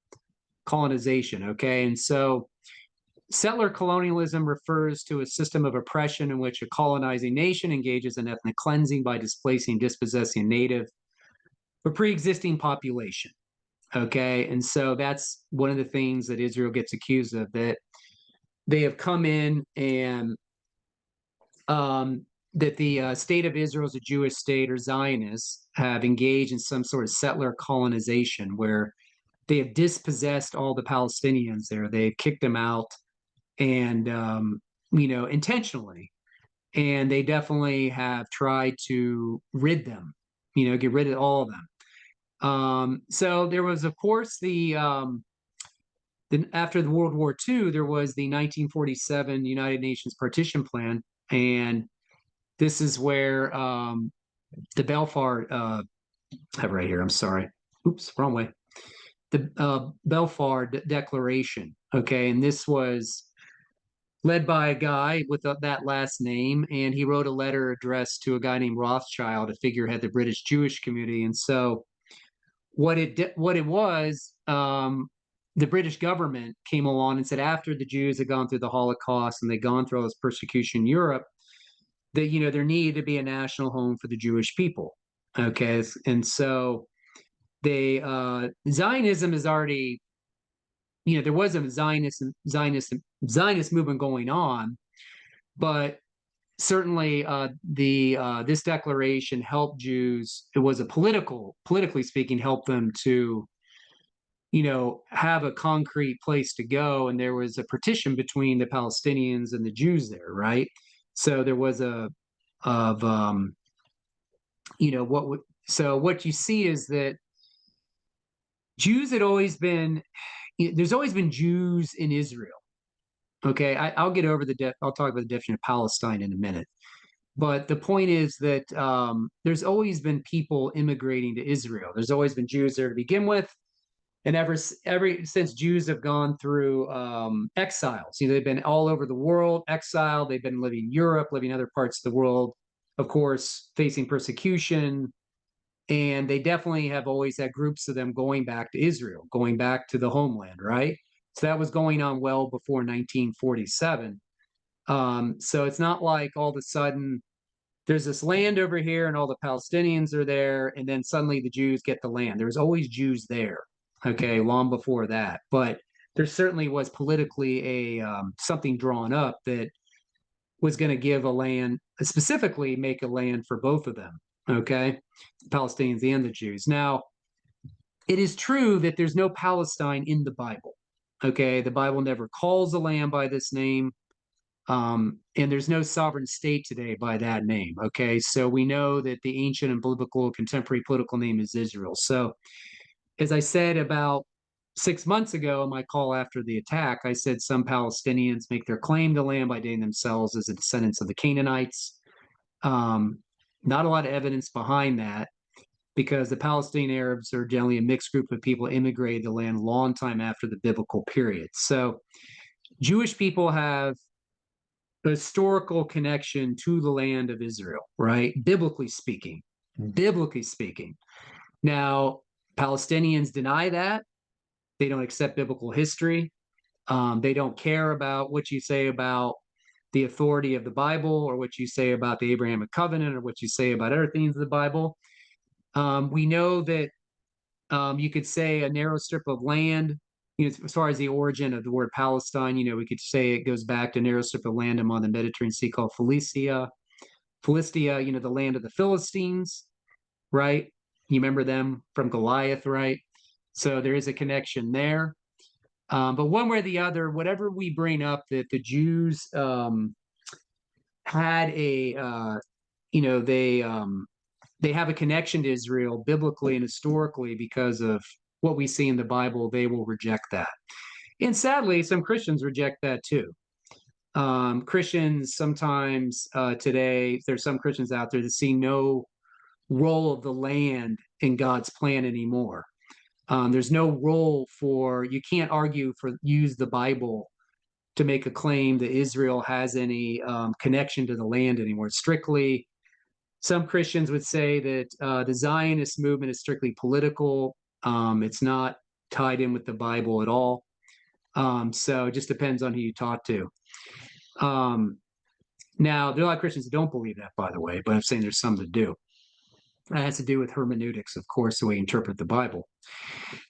okay? And so settler colonialism refers to a system of oppression in which a colonizing nation engages in ethnic cleansing by displacing, dispossessing native or pre-existing population. Okay, and so that's one of the things that Israel gets accused of, that they have come in and that the state of Israel is a Jewish state, or Zionists have engaged in some sort of settler colonization where they have dispossessed all the Palestinians there. They've kicked them out, and intentionally, and they definitely have tried to rid them, get rid of all of them. So there was, of course, after the World War II, there was the 1947 United Nations Partition Plan, and this is where the Balfour, I have it right here, I'm sorry. Oops, wrong way. The Balfour Declaration, okay, and this was led by a guy with that last name, and he wrote a letter addressed to a guy named Rothschild, a figurehead of the British Jewish community. And so what it was, the British government came along and said, after the Jews had gone through the Holocaust and they'd gone through all this persecution in Europe, that there needed to be a national home for the Jewish people. Okay, and so Zionism is already, there was a Zionist movement going on, but certainly this declaration helped Jews. It was politically speaking, helped them to have a concrete place to go, and there was a partition between the Palestinians and the Jews there, right? So there was what you see is that Jews had always been, there's always been Jews in Israel. Okay, I'll get over I'll talk about the definition of Palestine in a minute. But the point is that there's always been people immigrating to Israel. There's always been Jews there to begin with. And ever since Jews have gone through exiles, they've been all over the world, exiled. They've been living in Europe, living in other parts of the world, of course, facing persecution, And they definitely have always had groups of them going back to Israel, going back to the homeland, right? So that was going on well before 1947. So it's not like all of a sudden there's this land over here and all the Palestinians are there, and then suddenly the Jews get the land. There's always Jews there, okay, long before that. But there certainly was politically a something drawn up that was going to give a land, specifically make a land for both of them, okay, the Palestinians and the Jews. Now, it is true that there's no Palestine in the Bible, okay? The Bible never calls the land by this name. And there's no sovereign state today by that name. Okay, so we know that the ancient and biblical contemporary political name is Israel. So, as I said about 6 months ago in my call after the attack, I said some Palestinians make their claim to land by naming themselves as the descendants of the Canaanites. Um, Not a lot of evidence behind that because the Palestinian Arabs are generally a mixed group of people immigrated to the land a long time after the biblical period. So, Jewish people have historical connection to the land of Israel, right? Biblically speaking. Biblically speaking. Now, Palestinians deny that. They don't accept biblical history. They don't care about what you say about the authority of the Bible or what you say about the Abrahamic covenant or what you say about other things of the Bible. We know that you could say a narrow strip of land, as far as the origin of the word Palestine, we could say it goes back to a narrow strip of land among the Mediterranean Sea called Philistia. Philistia, the land of the Philistines, right? You remember them from Goliath, right? So there is a connection there. But one way or the other, whatever we bring up that the Jews had they have a connection to Israel biblically and historically because of what we see in the Bible, they will reject that. And sadly, some Christians reject that too. Christians sometimes today, there's some Christians out there that see no role of the land in God's plan anymore. There's no role you can't use the Bible to make a claim that Israel has any connection to the land anymore. Strictly, some Christians would say that the Zionist movement is strictly political. It's not tied in with the Bible at all. So it just depends on who you talk to. Now, there are a lot of Christians that don't believe that, by the way, but I'm saying there's some that do. That has to do with hermeneutics, of course, the way we interpret the Bible.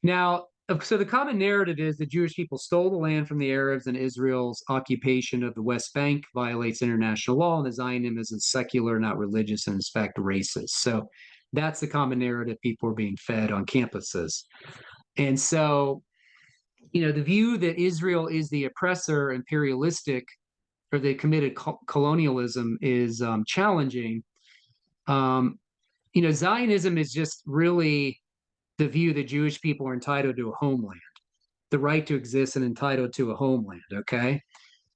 Now, so the common narrative is the Jewish people stole the land from the Arabs, and Israel's occupation of the West Bank violates international law, and the Zionism is secular, not religious, and in fact racist. So that's the common narrative people are being fed on campuses. And so, the view that Israel is the oppressor, imperialistic, or they committed colonialism is challenging. Zionism is just really the view that Jewish people are entitled to a homeland, the right to exist and entitled to a homeland. Okay.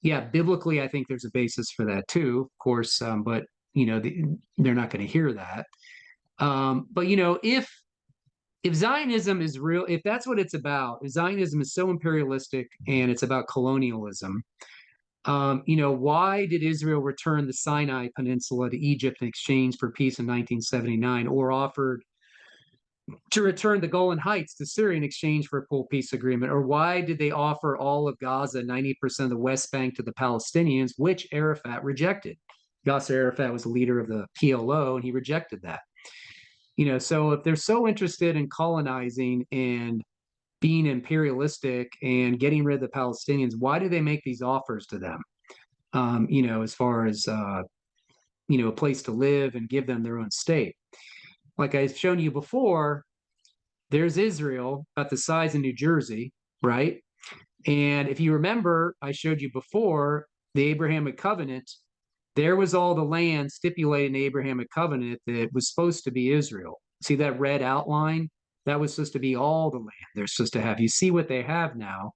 Yeah, biblically, I think there's a basis for that too, of course, but they're not going to hear that. But if Zionism is real, if that's what it's about, if Zionism is so imperialistic and it's about colonialism, why did Israel return the Sinai Peninsula to Egypt in exchange for peace in 1979, or offered to return the Golan Heights to Syria in exchange for a full peace agreement? Or why did they offer all of Gaza, 90% of the West Bank, to the Palestinians, which Arafat rejected? Yasser Arafat was the leader of the PLO, and he rejected that. So if they're so interested in colonizing and being imperialistic and getting rid of the Palestinians, why do they make these offers to them? As far as a place to live and give them their own state. Like I've shown you before, there's Israel about the size of New Jersey, right? And if you remember, I showed you before the Abrahamic covenant, there was all the land stipulated in the Abrahamic covenant that was supposed to be Israel. See that red outline? That was supposed to be all the land they're supposed to have. You see what they have now.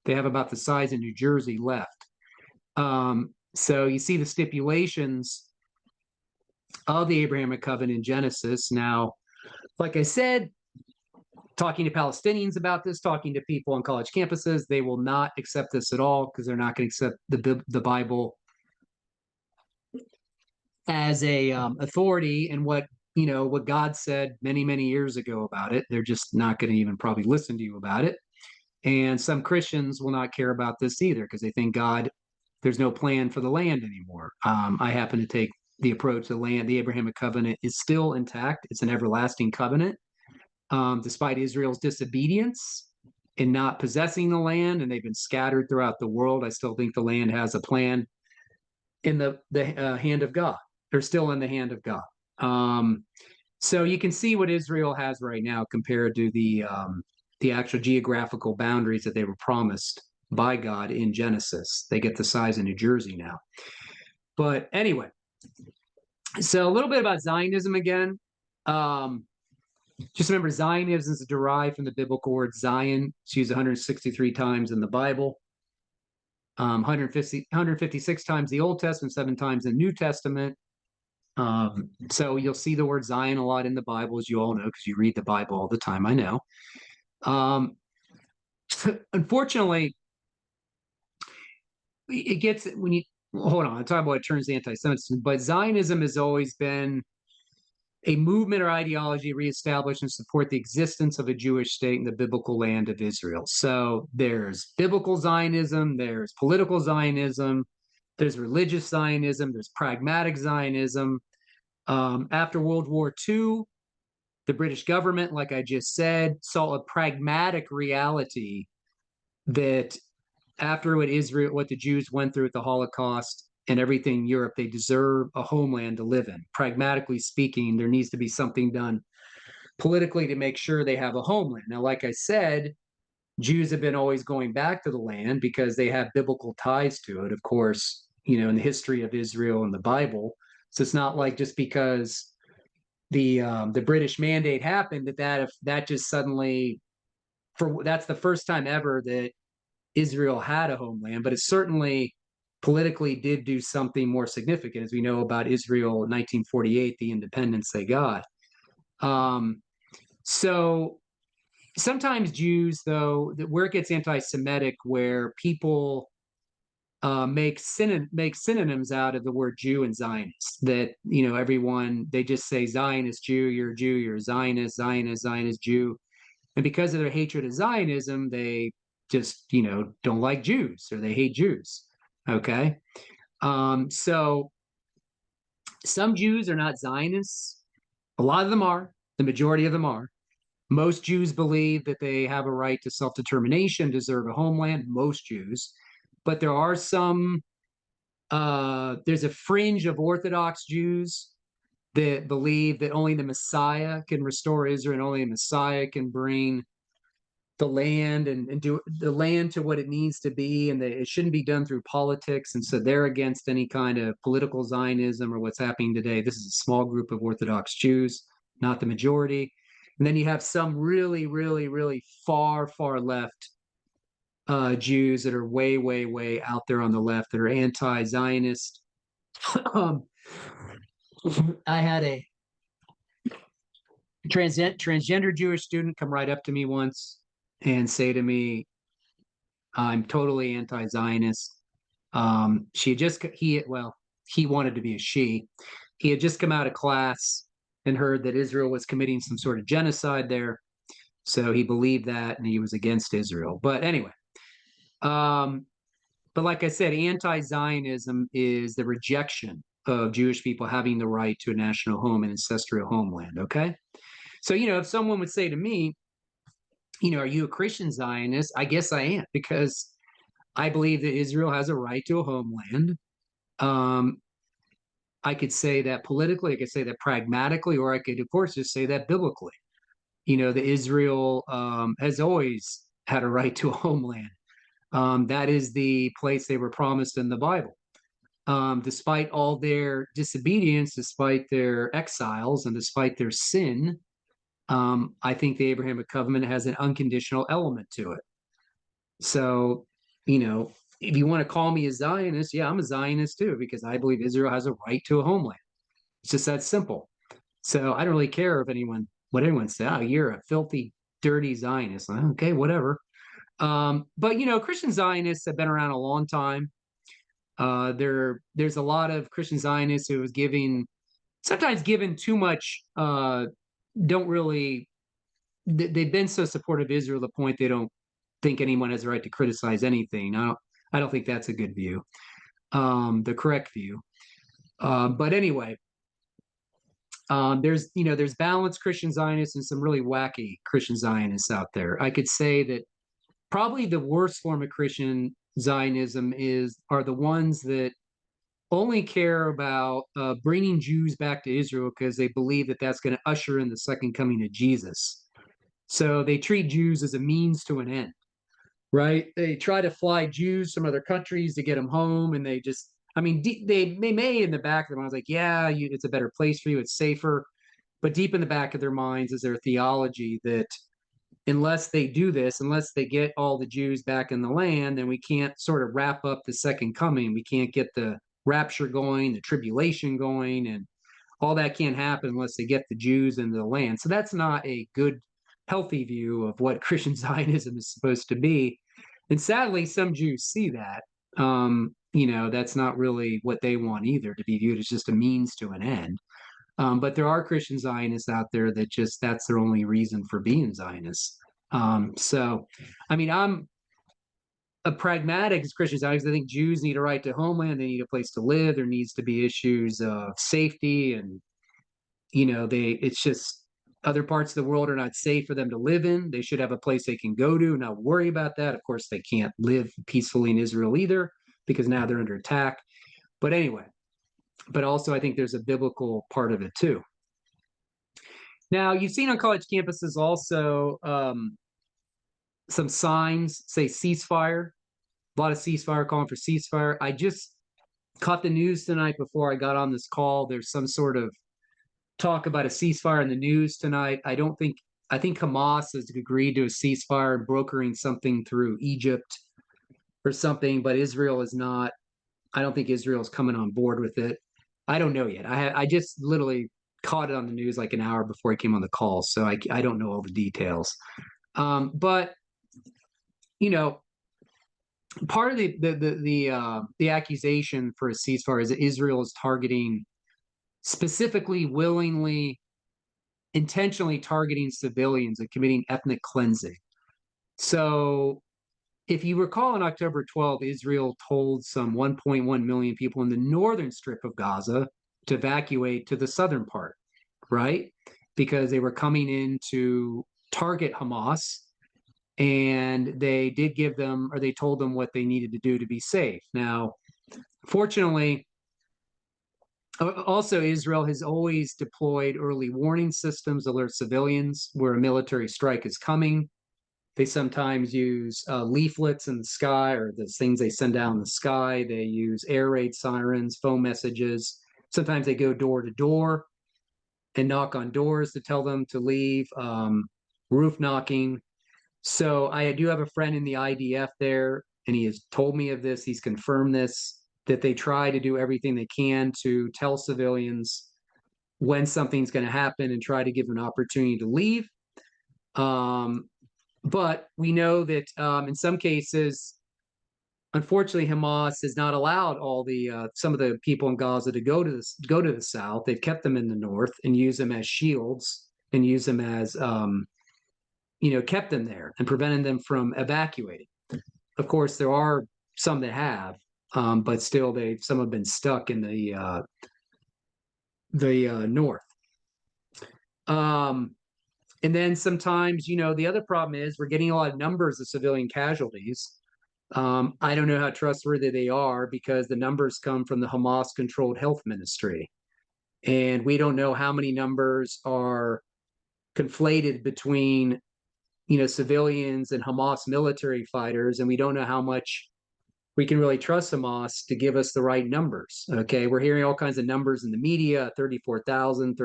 They have about the size of New Jersey left. So you see the stipulations of the Abrahamic covenant in Genesis. Now, like I said, talking to Palestinians about this, talking to people on college campuses, they will not accept this at all because they're not going to accept the Bible as a authority. And what what God said many, many years ago about it. They're just not going to even probably listen to you about it. And some Christians will not care about this either because they think there's no plan for the land anymore. I happen to take the approach the Abrahamic covenant is still intact. It's an everlasting covenant. Despite Israel's disobedience in not possessing the land, and they've been scattered throughout the world, I still think the land has a plan in the hand of God. They're still in the hand of God. So you can see what Israel has right now compared to the actual geographical boundaries that they were promised by God in Genesis. They get the size of New Jersey now. But anyway, so a little bit about Zionism again. Just remember, Zionism is derived from the biblical word Zion. It's used 163 times in the Bible, 156 times the Old Testament, 7 times the New Testament. So you'll see the word Zion a lot in the Bible, as you all know, because you read the Bible all the time. I know. Unfortunately, it gets when you hold on. I'm talking about it turns anti-Semitism, but Zionism has always been a movement or ideology reestablished and support the existence of a Jewish state in the biblical land of Israel. So there's biblical Zionism, there's political Zionism, there's religious Zionism, there's pragmatic Zionism. After World War II, the British government, like I just said, saw a pragmatic reality that after what the Jews went through at the Holocaust and everything in Europe, they deserve a homeland to live in. Pragmatically speaking, there needs to be something done politically to make sure they have a homeland. Now, like I said, Jews have been always going back to the land because they have biblical ties to it, of course, in the history of Israel and the Bible. So it's not like just because the British mandate happened that just suddenly that's the first time ever that Israel had a homeland, but it certainly politically did do something more significant, as we know about Israel in 1948, the independence they got. So sometimes Jews, though, where it gets anti-Semitic, where people make synonyms out of the word Jew and Zionist, that everyone, they just say Zionist Jew, you're a Jew, you're a Zionist, Zionist Jew, and because of their hatred of Zionism, they just don't like Jews or they hate Jews. Okay, so some Jews are not Zionists. A lot of them are. The majority of them are. Most Jews believe that they have a right to self-determination, deserve a homeland. Most Jews, but there are some. There's a fringe of Orthodox Jews that believe that only the Messiah can restore Israel, and only the Messiah can bring the land and do the land to what it needs to be, and that it shouldn't be done through politics. And so they're against any kind of political Zionism or what's happening today. This is a small group of Orthodox Jews, not the majority. And then you have some really, really, really far, far left Jews that are way, way, way out there on the left that are anti-Zionist. I had a transgender Jewish student come right up to me once and say to me, I'm totally anti-Zionist. He wanted to be a she. He had just come out of class and heard that Israel was committing some sort of genocide there. So he believed that and he was against Israel. But anyway, but like I said, anti-Zionism is the rejection of Jewish people having the right to a national home and ancestral homeland. Okay. So, if someone would say to me, are you a Christian Zionist? I guess I am, because I believe that Israel has a right to a homeland. I could say that politically, I could say that pragmatically, or I could, of course, just say that biblically. That Israel has always had a right to a homeland. That is the place they were promised in the Bible. Despite all their disobedience, despite their exiles, and despite their sin, I think the Abrahamic covenant has an unconditional element to it. So, if you want to call me a Zionist, yeah, I'm a Zionist too, because I believe Israel has a right to a homeland. It's just that simple. So I don't really care what anyone says. Oh, you're a filthy, dirty Zionist. Okay, whatever. But Christian Zionists have been around a long time. There's a lot of Christian Zionists who was giving sometimes given too much, don't really, they've been so supportive of Israel to the point they don't think anyone has the right to criticize anything. I don't think that's a good view, the correct view. But anyway, there's balanced Christian Zionists and some really wacky Christian Zionists out there. I could say that probably the worst form of Christian Zionism are the ones that only care about bringing Jews back to Israel because they believe that that's going to usher in the second coming of Jesus. So they treat Jews as a means to an end, right? They try to fly Jews from other countries to get them home, and I mean, they may in the back of their minds like, yeah, it's a better place for you, it's safer, but deep in the back of their minds is their theology that unless they do this, unless they get all the Jews back in the land, then we can't sort of wrap up the second coming. We can't get the rapture going, the tribulation going, and all that can't happen unless they get the Jews into the land. So that's not a good, healthy view of what Christian Zionism is supposed to be. And sadly, some Jews see that. That's not really what they want either, to be viewed as just a means to an end. But there are Christian Zionists out there that that's their only reason for being Zionists. So, I mean, I'm a pragmatic Christian Zionist. I think Jews need a right to homeland. They need a place to live. There needs to be issues of safety, and it's just other parts of the world are not safe for them to live in. They should have a place they can go to, not worry about that. Of course, they can't live peacefully in Israel either because now they're under attack. But anyway, but also I think there's a biblical part of it too. Now, you've seen on college campuses also some signs say ceasefire, a lot of ceasefire, calling for ceasefire. I just caught the news tonight before I got on this call. There's some sort of talk about a ceasefire in the news tonight. I think Hamas has agreed to a ceasefire, brokering something through Egypt or something, but Israel is not. I don't think Israel is coming on board with it. I don't know yet. I just literally caught it on the news like an hour before I came on the call, so I don't know all the details. But part of the accusation for a ceasefire is that Israel is targeting, specifically, willingly, intentionally targeting civilians and committing ethnic cleansing. So if you recall, on October 12th, Israel told some 1.1 million people in the northern strip of Gaza to evacuate to the southern part, right? Because they were coming in to target Hamas, and they did give them, or they told them what they needed to do to be safe. Now, fortunately, also Israel has always deployed early warning systems, alert civilians where a military strike is coming. They sometimes use leaflets in the sky, or the things they send down in the sky. They use air raid sirens, phone messages. Sometimes they go door to door and knock on doors to tell them to leave, roof knocking. So I do have a friend in the IDF there, and he has told me of this. He's confirmed this, that they try to do everything they can to tell civilians when something's going to happen and try to give them an opportunity to leave. But we know that in some cases, unfortunately, Hamas has not allowed all the some of the people in Gaza to go to the south. They've kept them in the north and use them as shields, and use them as kept them there and prevented them from evacuating. Of course, there are some that have, but still, some have been stuck in the north. And then sometimes, the other problem is we're getting a lot of numbers of civilian casualties. I don't know how trustworthy they are because the numbers come from the Hamas-controlled health ministry. And we don't know how many numbers are conflated between, civilians and Hamas military fighters. And we don't know how much we can really trust Hamas to give us the right numbers. Okay, we're hearing all kinds of numbers in the media, 34,000.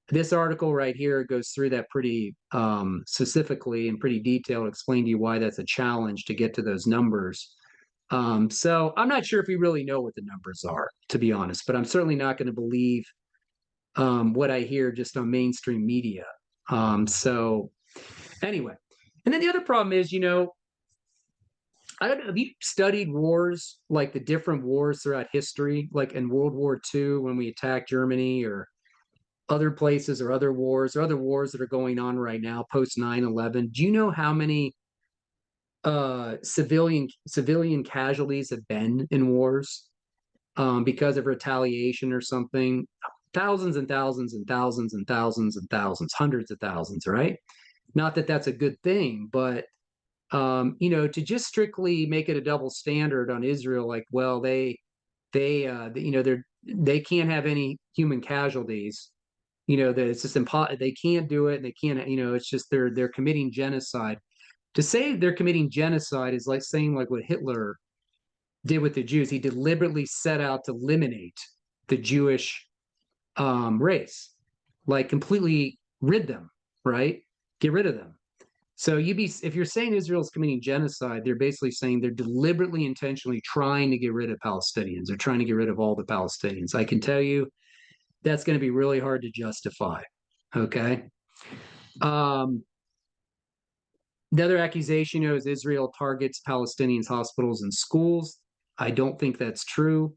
This article right here goes through that pretty specifically and pretty detailed, explain to you why that's a challenge to get to those numbers. So I'm not sure if we really know what the numbers are, to be honest, but I'm certainly not going to believe what I hear just on mainstream media. So anyway, and then the other problem is, I don't know, have you studied wars, like the different wars throughout history, like in World War II when we attacked Germany, or other places, or other wars that are going on right now post 9/11? Do you know how many civilian casualties have been in wars because of retaliation or something? Thousands and thousands and thousands and thousands and thousands, hundreds of thousands, right? Not that that's a good thing, but to just strictly make it a double standard on Israel, like, well, they can't have any human casualties. That it's just impossible. They can't do it, and they can't. It's just they're committing genocide. To say they're committing genocide is like saying, like, what Hitler did with the Jews. He deliberately set out to eliminate the Jewish race, like completely rid them, right? Get rid of them. So if you're saying Israel's committing genocide, they're basically saying they're deliberately, intentionally trying to get rid of Palestinians. They're trying to get rid of all the Palestinians. I can tell you that's going to be really hard to justify. Okay. Um, the other accusation, is Israel targets Palestinians' hospitals and schools. I don't think that's true.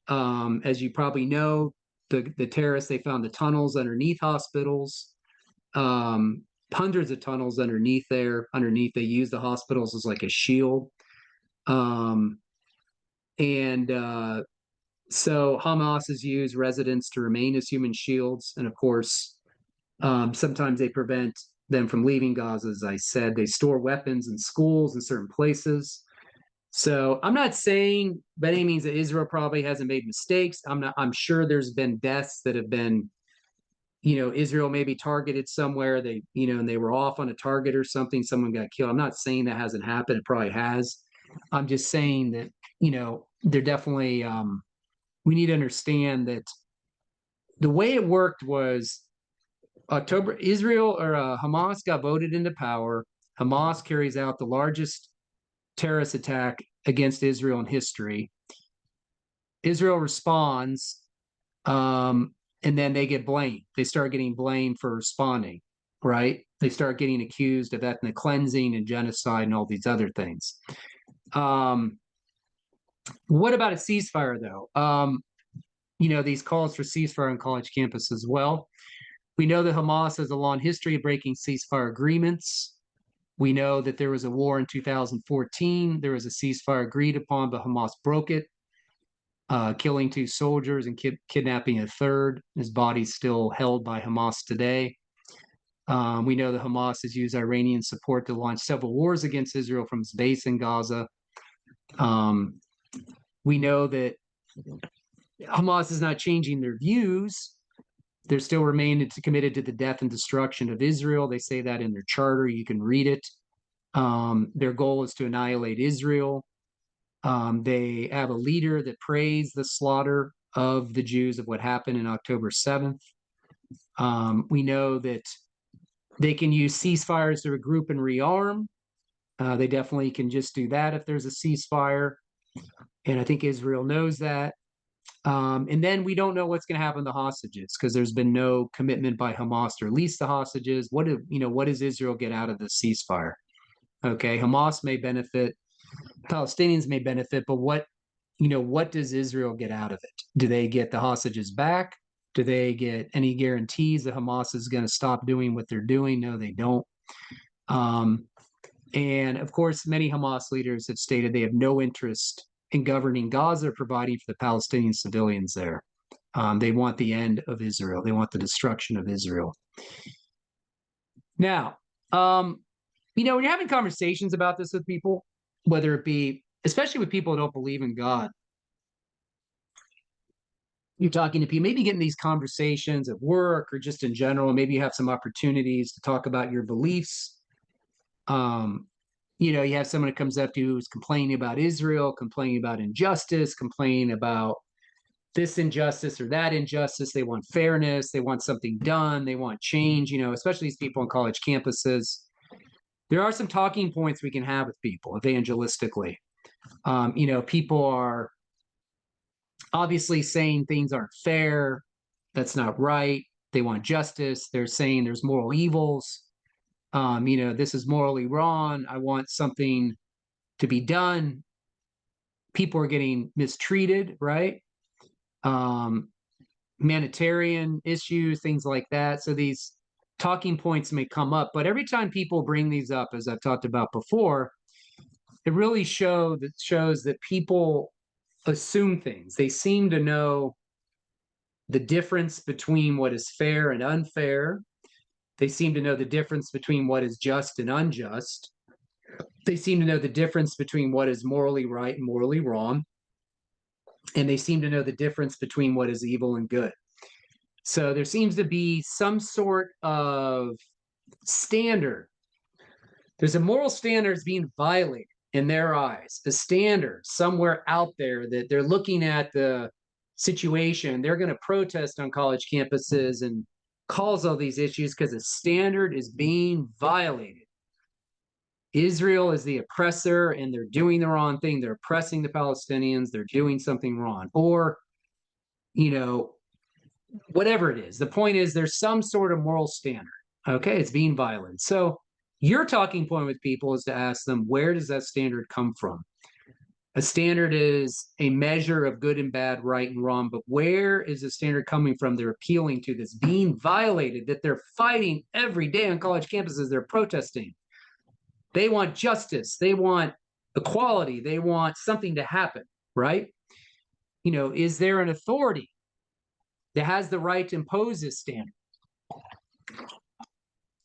As you probably know, the terrorists, they found the tunnels underneath hospitals, um, hundreds of tunnels underneath there. Underneath, they use the hospitals as like a shield. Um, and So Hamas has used residents to remain as human shields. And of course, sometimes they prevent them from leaving Gaza. As I said, they store weapons in schools in certain places. So I'm not saying by any means that Israel probably hasn't made mistakes. I'm sure there's been deaths that have been, Israel maybe targeted somewhere. And they were off on a target or something. Someone got killed. I'm not saying that hasn't happened. It probably has. I'm just saying that, they're definitely, we need to understand that the way it worked was Hamas got voted into power. Hamas carries out the largest terrorist attack against Israel in history. Israel responds, and then they get blamed. They start getting blamed for responding, right? They start getting accused of ethnic cleansing and genocide and all these other things. What about a ceasefire, though? These calls for ceasefire on college campuses. Well, we know that Hamas has a long history of breaking ceasefire agreements. We know that there was a war in 2014. There was a ceasefire agreed upon, but Hamas broke it, killing 2 soldiers and kidnapping a third. His body's still held by Hamas today. We know that Hamas has used Iranian support to launch several wars against Israel from its base in Gaza. We know that Hamas is not changing their views. They're still remaining committed to the death and destruction of Israel. They say that in their charter. You can read it. Their goal is to annihilate Israel. They have a leader that praised the slaughter of the Jews, of what happened in October 7th. We know that they can use ceasefires to regroup and rearm. They definitely can just do that if there's a ceasefire. And I think Israel knows that. And then we don't know what's going to happen to the hostages, because there's been no commitment by Hamas to release the hostages. What does Israel get out of the ceasefire? Okay, Hamas may benefit, Palestinians may benefit, but what does Israel get out of it? Do they get the hostages back? Do they get any guarantees that Hamas is going to stop doing what they're doing? No, they don't. And of course, many Hamas leaders have stated they have no interest in governing Gaza or providing for the Palestinian civilians there. They want the end of Israel. They want the destruction of Israel. Now, when you're having conversations about this with people, whether it be, especially with people who don't believe in God, you're talking to people, maybe getting these conversations at work or just in general, maybe you have some opportunities to talk about your beliefs. You have someone that comes up to you who's complaining about Israel, complaining about injustice, complaining about this injustice or that injustice. They want fairness. They want something done. They want change, especially these people on college campuses. There are some talking points we can have with people evangelistically. People are obviously saying things aren't fair. That's not right. They want justice. They're saying there's moral evils. This is morally wrong. I want something to be done. People are getting mistreated, right? Humanitarian issues, things like that. So these talking points may come up, but every time people bring these up, as I've talked about before, it really shows that people assume things. They seem to know the difference between what is fair and unfair. They seem to know the difference between what is just and unjust. They seem to know the difference between what is morally right and morally wrong. And they seem to know the difference between what is evil and good. So there seems to be some sort of standard. There's a moral standard that's being violated in their eyes, a standard somewhere out there that they're looking at the situation. They're going to protest on college campuses and cause all these issues because a standard is being violated. Israel is the oppressor and they're doing the wrong thing. They're oppressing the Palestinians. They're doing something wrong. Or, whatever it is. The point is there's some sort of moral standard. Okay, it's being violated. So your talking point with people is to ask them, where does that standard come from? A standard is a measure of good and bad, right and wrong, but where is the standard coming from they're appealing to that's being violated, that they're fighting every day on college campuses, they're protesting? They want justice, they want equality, they want something to happen, right? Is there an authority that has the right to impose this standard?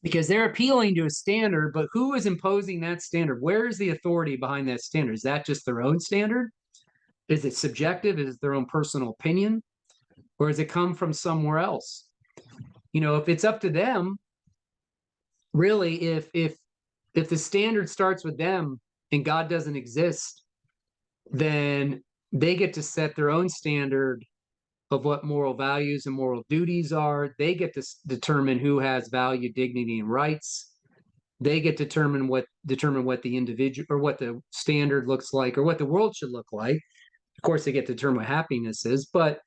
Because they're appealing to a standard, but who is imposing that standard? Where is the authority behind that standard? Is that just their own standard? Is it subjective? Is it their own personal opinion? Or does it come from somewhere else? If it's up to them, really, if the standard starts with them and God doesn't exist, then they get to set their own standard of what moral values and moral duties are. They get to determine who has value, dignity, and rights. They get to determine what the individual or what the standard looks like or what the world should look like. Of course, they get to determine what happiness is. But,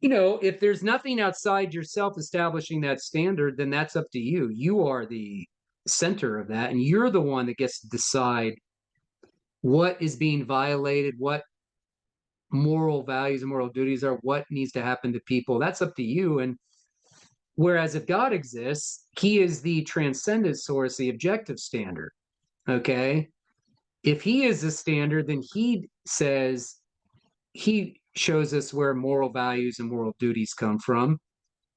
if there's nothing outside yourself establishing that standard, then that's up to you. You are the center of that, and you're the one that gets to decide what is being violated, what moral values and moral duties are, what needs to happen to people. That's up to you. And whereas if God exists, he is the transcendent source, the objective standard. Okay. If he is the standard, then he shows us where moral values and moral duties come from.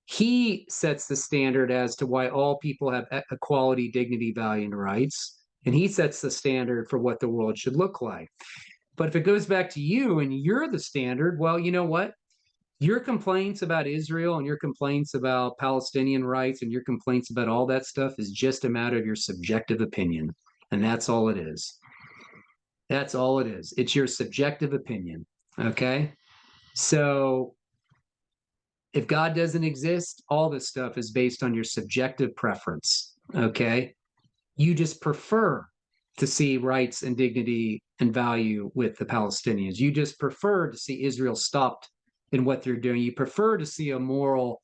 He sets the standard as to why all people have equality, dignity, value, and rights. And he sets the standard for what the world should look like. But if it goes back to you and you're the standard, well, you know what? Your complaints about Israel and your complaints about Palestinian rights and your complaints about all that stuff is just a matter of your subjective opinion. And that's all it is. That's all it is. It's your subjective opinion. Okay? So if God doesn't exist, all this stuff is based on your subjective preference. Okay? You just prefer to see rights and dignity and value with the Palestinians. You just prefer to see Israel stopped in what they're doing. You prefer to see a moral,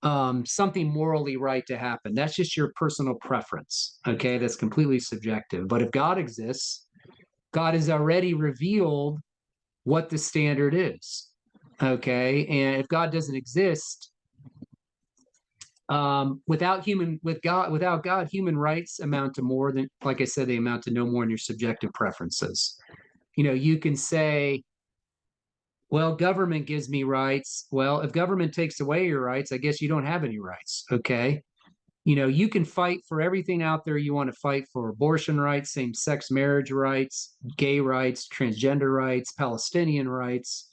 something morally right to happen. That's just your personal preference. Okay, that's completely subjective. But if God exists, God has already revealed what the standard is. Okay, and if God doesn't exist, without God, human rights amount to more than, like I said, they amount to no more than your subjective preferences. You can say, well, government gives me rights. Well, if government takes away your rights, I guess you don't have any rights. Okay. You can fight for everything out there you want to fight for: abortion rights, same-sex marriage rights, gay rights, transgender rights, Palestinian rights,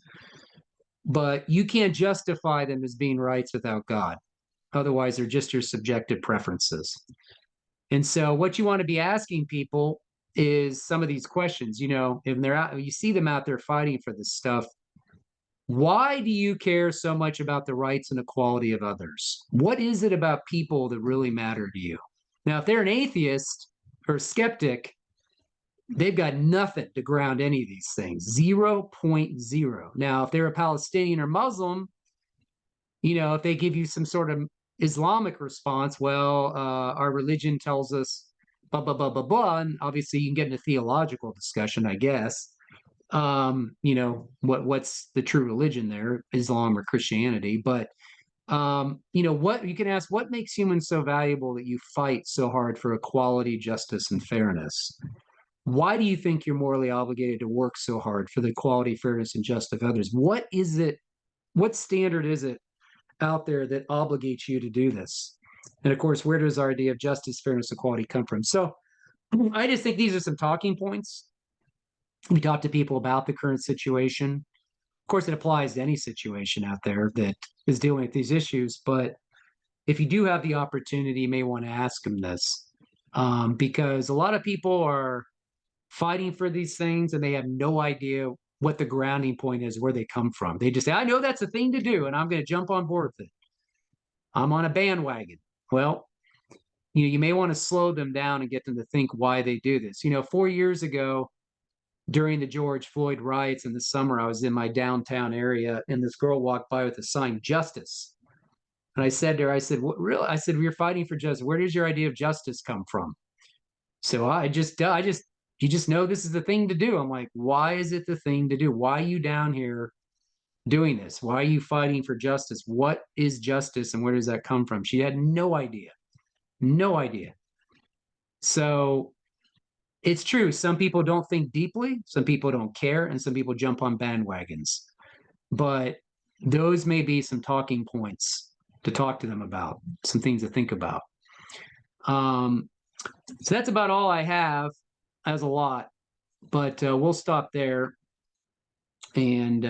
but you can't justify them as being rights without God. Otherwise, they're just your subjective preferences. And so what you want to be asking people is some of these questions. If they're out, you see them out there fighting for this stuff, why do you care so much about the rights and equality of others? What is it about people that really matter to you? Now, if they're an atheist or a skeptic, they've got nothing to ground any of these things, 0.0. Now, if they're a Palestinian or Muslim, if they give you some sort of Islamic response, well, our religion tells us blah blah blah blah blah. And obviously, you can get into theological discussion, I guess. What's the true religion there, Islam or Christianity? But what you can ask, what makes humans so valuable that you fight so hard for equality, justice, and fairness? Why do you think you're morally obligated to work so hard for the equality, fairness, and justice of others? What is it? What standard is it out there that obligates you to do this? And of course, where does our idea of justice, fairness, equality come from? So I just think these are some talking points. We talk to people about the current situation. Of course, it applies to any situation out there that is dealing with these issues. But if you do have the opportunity, you may want to ask them this, because a lot of people are fighting for these things and they have no idea what the grounding point is, where they come from. They just say, I know that's a thing to do and I'm going to jump on board with it. I'm on a bandwagon. Well, you may want to slow them down and get them to think why they do this. 4 years ago, during the George Floyd riots in the summer, I was in my downtown area and this girl walked by with a sign, justice. And I said to her, I said, what real? I said, we're fighting for justice. Where does your idea of justice come from? So you just know this is the thing to do. I'm like, why is it the thing to do? Why are you down here doing this? Why are you fighting for justice? What is justice and where does that come from? She had no idea. No idea. So it's true. Some people don't think deeply, some people don't care, and some people jump on bandwagons. But those may be some talking points to talk to them about, some things to think about. Um, so that's about all I have. That's a lot, but we'll stop there. And